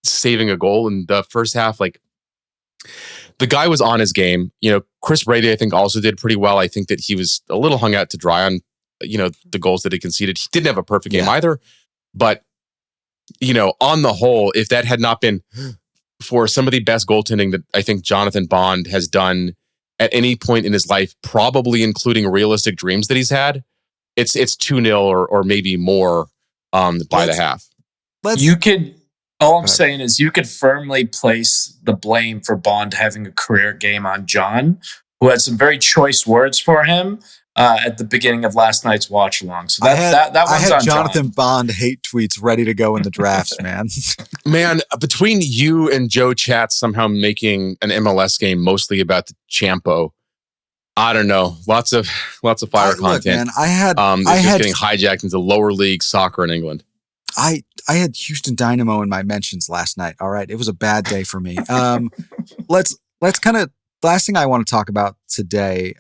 saving a goal in the first half, the guy was on his game. Chris Brady, I think, also did pretty well. I think that he was a little hung out to dry on, the goals that he conceded. He didn't have a perfect game either, but on the whole, if that had not been for some of the best goaltending that I think Jonathan Bond has done at any point in his life, probably including realistic dreams that he's had, it's 2-0 or maybe more by the half. All I'm saying is you could firmly place the blame for Bond having a career game on John, who had some very choice words for him at the beginning of last night's watch along. So that one's I had on Jonathan John. Bond hate tweets ready to go in the drafts, man. Man, between you and Joe Chat somehow making an MLS game mostly about the Champo, I don't know. Lots of Fire content. Look, man, I had getting hijacked into lower league soccer in England. I had Houston Dynamo in my mentions last night. All right. It was a bad day for me. Let's kind of, last thing I want to talk about today.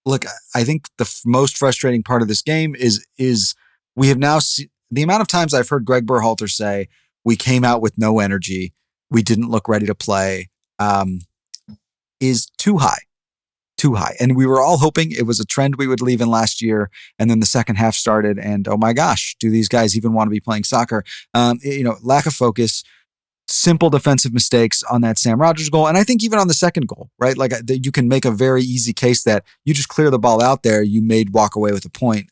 Look, I think the most frustrating part of this game is we have now seen the amount of times I've heard Greg Berhalter say, we came out with no energy. We didn't look ready to play, is too high. And we were all hoping it was a trend we would leave in last year. And then the second half started, and oh my gosh, do these guys even want to be playing soccer? Lack of focus, simple defensive mistakes on that Sam Rogers goal. And I think even on the second goal, right? You can make a very easy case that you just clear the ball out there, you made walk away with a point.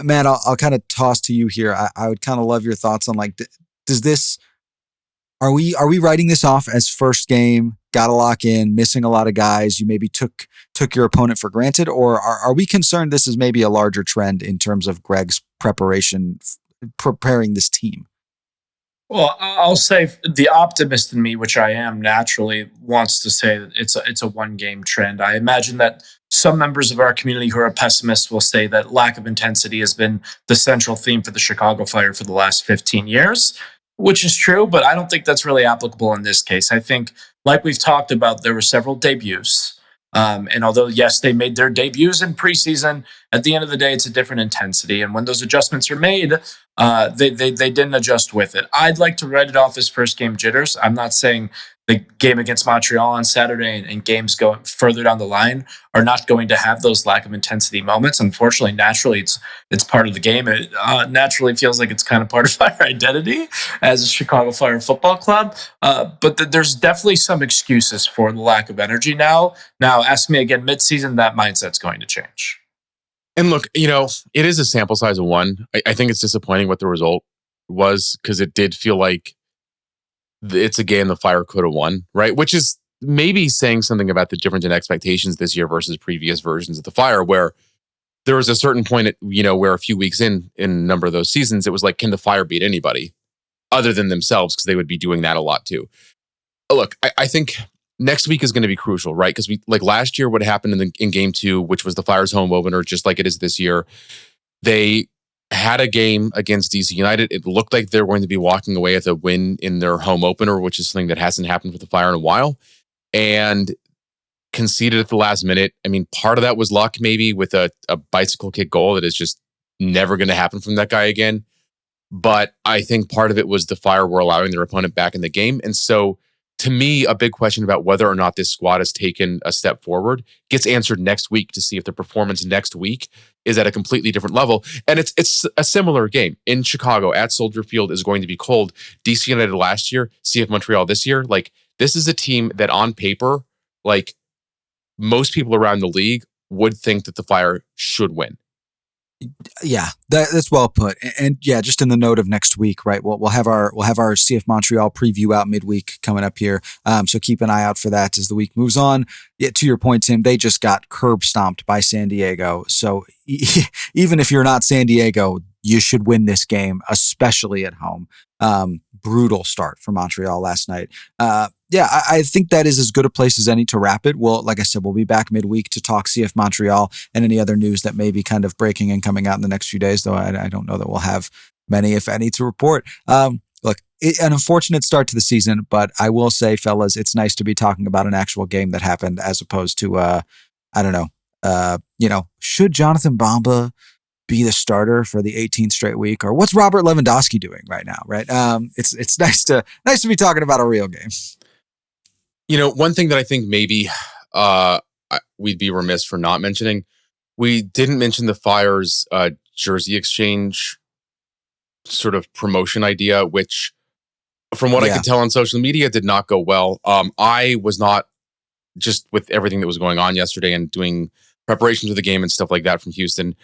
Matt, I'll kind of toss to you here. I would kind of love your thoughts on does this, are we writing this off as first game? Got to lock in, missing a lot of guys. You maybe took your opponent for granted, or are we concerned this is maybe a larger trend in terms of Greg's preparing this team? Well, I'll say the optimist in me, which I am naturally, wants to say that it's a one-game trend. I imagine that some members of our community who are pessimists will say that lack of intensity has been the central theme for the Chicago Fire for the last 15 years, which is true, but I don't think that's really applicable in this case. I think, like we've talked about, there were several debuts. And although, yes, they made their debuts in preseason, at the end of the day, it's a different intensity. And when those adjustments are made, They didn't adjust with it. I'd like to write it off as first game jitters. I'm not saying the game against Montreal on Saturday and games going further down the line are not going to have those lack of intensity moments. Unfortunately, naturally, it's part of the game. It naturally feels like it's kind of part of our identity as a Chicago Fire football club. But there's definitely some excuses for the lack of energy now. Now, ask me again midseason, that mindset's going to change. And look, it is a sample size of one. I think it's disappointing what the result was because it did feel like it's a game the Fire could have won, right? Which is maybe saying something about the difference in expectations this year versus previous versions of the Fire, where there was a certain point, where a few weeks in a number of those seasons, it was like, can the Fire beat anybody other than themselves? Because they would be doing that a lot too. Look, I think next week is going to be crucial, right? Because we like last year, what happened in game 2, which was the Fire's home opener, just like it is this year. They had a game against DC United. It looked like they're going to be walking away with a win in their home opener, which is something that hasn't happened for the Fire in a while, and conceded at the last minute. I mean, part of that was luck, maybe with a bicycle kick goal that is just never going to happen from that guy again. But I think part of it was the Fire were allowing their opponent back in the game. And so to me, a big question about whether or not this squad has taken a step forward gets answered next week to see if the performance next week is at a completely different level. And it's a similar game in Chicago at Soldier Field is going to be cold. DC United last year, CF Montreal this year. Like, this is a team that on paper, like most people around the league would think that the Fire should win. Yeah, that's well put. And yeah, just in the note of next week, right? We'll have our CF Montreal preview out midweek coming up here. So keep an eye out for that as the week moves on. Yeah, to your point, Tim, they just got curb stomped by San Diego. So even if you're not San Diego, you should win this game, especially at home. Brutal start for Montreal last night. Yeah, I think that is as good a place as any to wrap it. Well, like I said, we'll be back midweek to talk CF Montreal and any other news that may be kind of breaking and coming out in the next few days, though I don't know that we'll have many, if any, to report. Look, an unfortunate start to the season, but I will say, fellas, it's nice to be talking about an actual game that happened as opposed to, I don't know, should Jonathan Bamba be the starter for the 18th straight week, or what's Robert Lewandowski doing right now? Right. It's nice to be talking about a real game. One thing that I think maybe we'd be remiss for not mentioning, we didn't mention the Fire's jersey exchange sort of promotion idea, which from what I could tell on social media did not go well. I was not, just with everything that was going on yesterday and doing preparations for the game and stuff like that from Houston,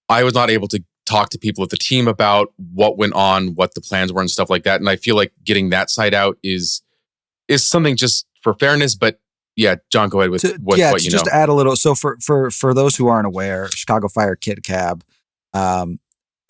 I was not able to talk to people at the team about what went on, what the plans were and stuff like that. And I feel like getting that side out is something just for fairness. But yeah, John, go ahead with what you know. Just to add a little. So for those who aren't aware, Chicago Fire Kid Cab,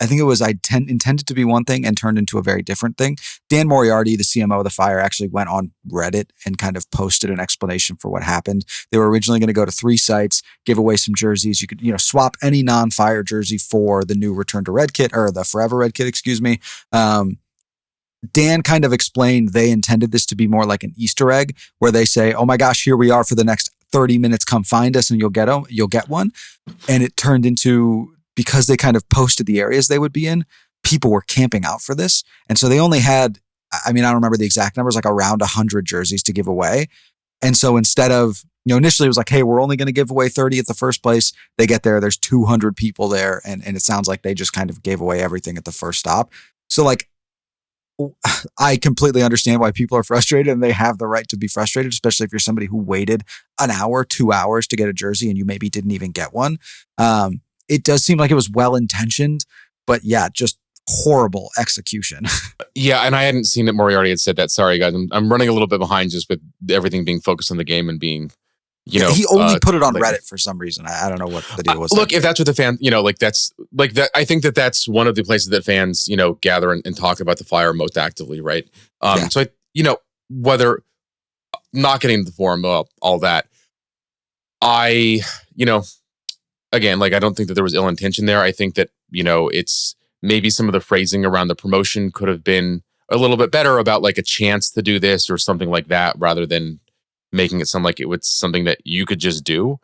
I think it was intended to be one thing and turned into a very different thing. Dan Moriarty, the CMO of the Fire, actually went on Reddit and kind of posted an explanation for what happened. They were originally going to go to 3 sites, give away some jerseys. You could, swap any non-Fire jersey for the new Return to Red kit, or the Forever Red kit, excuse me. Dan kind of explained they intended this to be more like an Easter egg, where they say, "Oh my gosh, here we are for the next 30 minutes. Come find us, and you'll get one." And it turned into, because they kind of posted the areas they would be in, people were camping out for this. And so they only had, I don't remember the exact numbers, like around 100 jerseys to give away. And so instead of, initially it was like, hey, we're only going to give away 30 at the first place. They get there, there's 200 people there. And it sounds like they just kind of gave away everything at the first stop. So like, I completely understand why people are frustrated, and they have the right to be frustrated, especially if you're somebody who waited an hour, 2 hours to get a jersey and you maybe didn't even get one. It does seem like it was well-intentioned, but yeah, just horrible execution. Yeah, and I hadn't seen that Moriarty had said that. Sorry, guys. I'm running a little bit behind just with everything being focused on the game and being, he only put it on Reddit for some reason. I don't know what the deal was. Look, if that's what the fan, that's like that. I think that's one of the places that fans, gather and talk about the Fire most actively, right? So whether not getting into the forum, all that, again, like, I don't think that there was ill intention there. I think that, it's maybe some of the phrasing around the promotion could have been a little bit better about like a chance to do this or something like that, rather than making it sound like it was something that you could just do.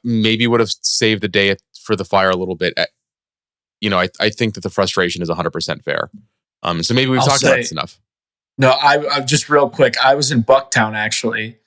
Maybe would have saved the day for the Fire a little bit. I think that the frustration is 100% fair. So maybe we've talked about this enough. No, I just real quick. I was in Bucktown actually.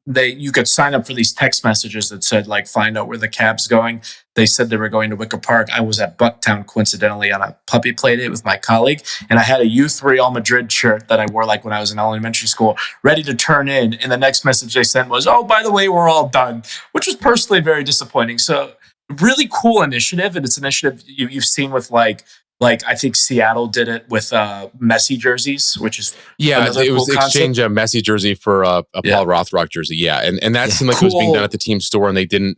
You could sign up for these text messages that said like find out where the cab's going. They said they were going to Wicker Park. I was at Bucktown coincidentally on a puppy play date with my colleague, and I had a U3 Real Madrid shirt that I wore like when I was in elementary school, ready to turn in. And the next message they sent was, "Oh, by the way, we're all done," which was personally very disappointing. So really cool initiative, and it's an initiative you've seen with like I think Seattle did it with Messi jerseys, which is it was exchange a Messi jersey for a Paul Rothrock jersey, and that seemed like it was being done at the team store, and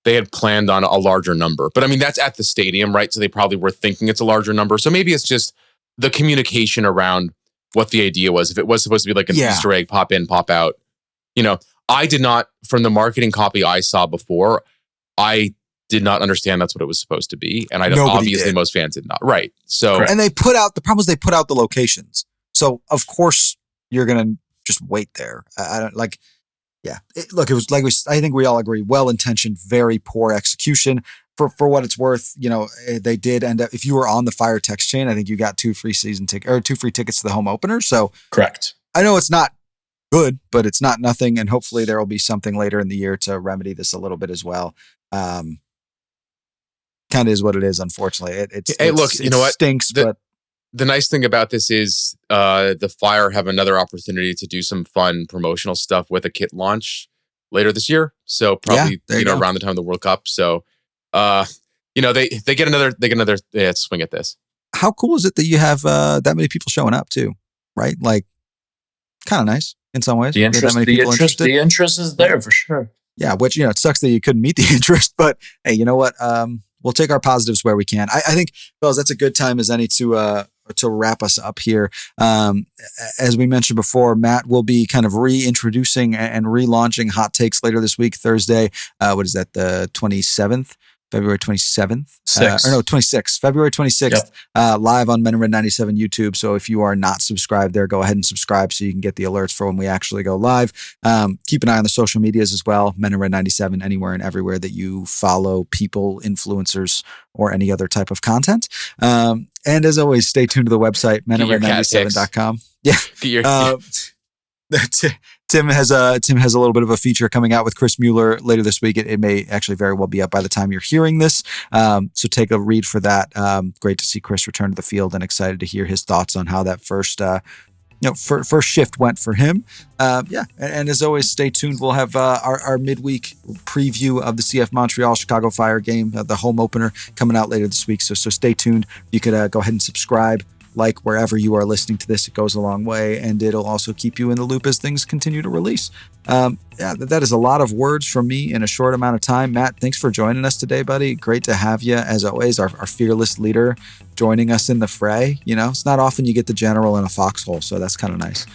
they had planned on a larger number, but I mean that's at the stadium, right? So they probably were thinking it's a larger number. So maybe it's just the communication around what the idea was. If it was supposed to be like an Easter egg, pop in, pop out, I did not, from the marketing copy I saw before, I did not understand that's what it was supposed to be. And obviously most fans did not. Right. So, and the problem was they put out the locations. So of course you're going to just wait there. I don't like, it was like, I think we all agree, well-intentioned, very poor execution for what it's worth. They did end up, if you were on the Fire text chain, I think you got 2 free tickets to the home opener. So correct. I know it's not good, but it's not nothing. And hopefully there will be something later in the year to remedy this a little bit as well. Kind of is what it is, unfortunately. It stinks, but the nice thing about this is the Fire have another opportunity to do some fun promotional stuff with a kit launch later this year. So probably around the time of the World Cup. So they get another swing at this. How cool is it that you have that many people showing up too? Right, like kind of nice in some ways. The interest is there for sure. Yeah, which it sucks that you couldn't meet the interest, but hey, you know what? We'll take our positives where we can. I think, fellas, that's a good time as any to wrap us up here. As we mentioned before, Matt will be kind of reintroducing and relaunching Hot Takes later this week, Thursday. What is that? The 27th? February 27th? 26th. February 26th, live on Men in Red 97 YouTube. So if you are not subscribed there, go ahead and subscribe so you can get the alerts for when we actually go live. Keep an eye on the social medias as well. Men in Red 97, anywhere and everywhere that you follow people, influencers, or any other type of content. And as always, stay tuned to the website, meninred97.com. Yeah. Tim has a little bit of a feature coming out with Chris Mueller later this week. It may actually very well be up by the time you're hearing this. So take a read for that. Great to see Chris return to the field and excited to hear his thoughts on how that first shift went for him. And as always, stay tuned. We'll have our midweek preview of the CF Montreal Chicago Fire game, the home opener, coming out later this week. So stay tuned. You could go ahead and subscribe. Like wherever you are listening to this, it goes a long way, and it'll also keep you in the loop as things continue to release. That is a lot of words from me in a short amount of time. Matt, thanks for joining us today, buddy. Great to have you, as always, our fearless leader joining us in the fray. It's not often you get the general in a foxhole, so that's kind of nice.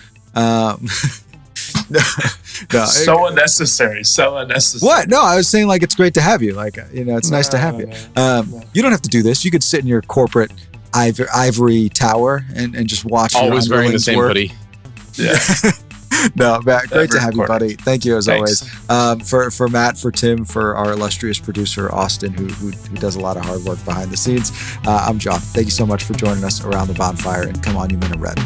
So unnecessary. What? No, I was saying like it's great to have you. Like, it's nice to have you. You don't have to do this. You could sit in your corporate ivory tower and just watch. Always wearing the same hoodie. Yeah. No, Matt, great to have you, buddy. Thank you as always. For Matt, for Tim, for our illustrious producer Austin, who does a lot of hard work behind the scenes. I'm John. Thank you so much for joining us around the bonfire, and come on, you men in red.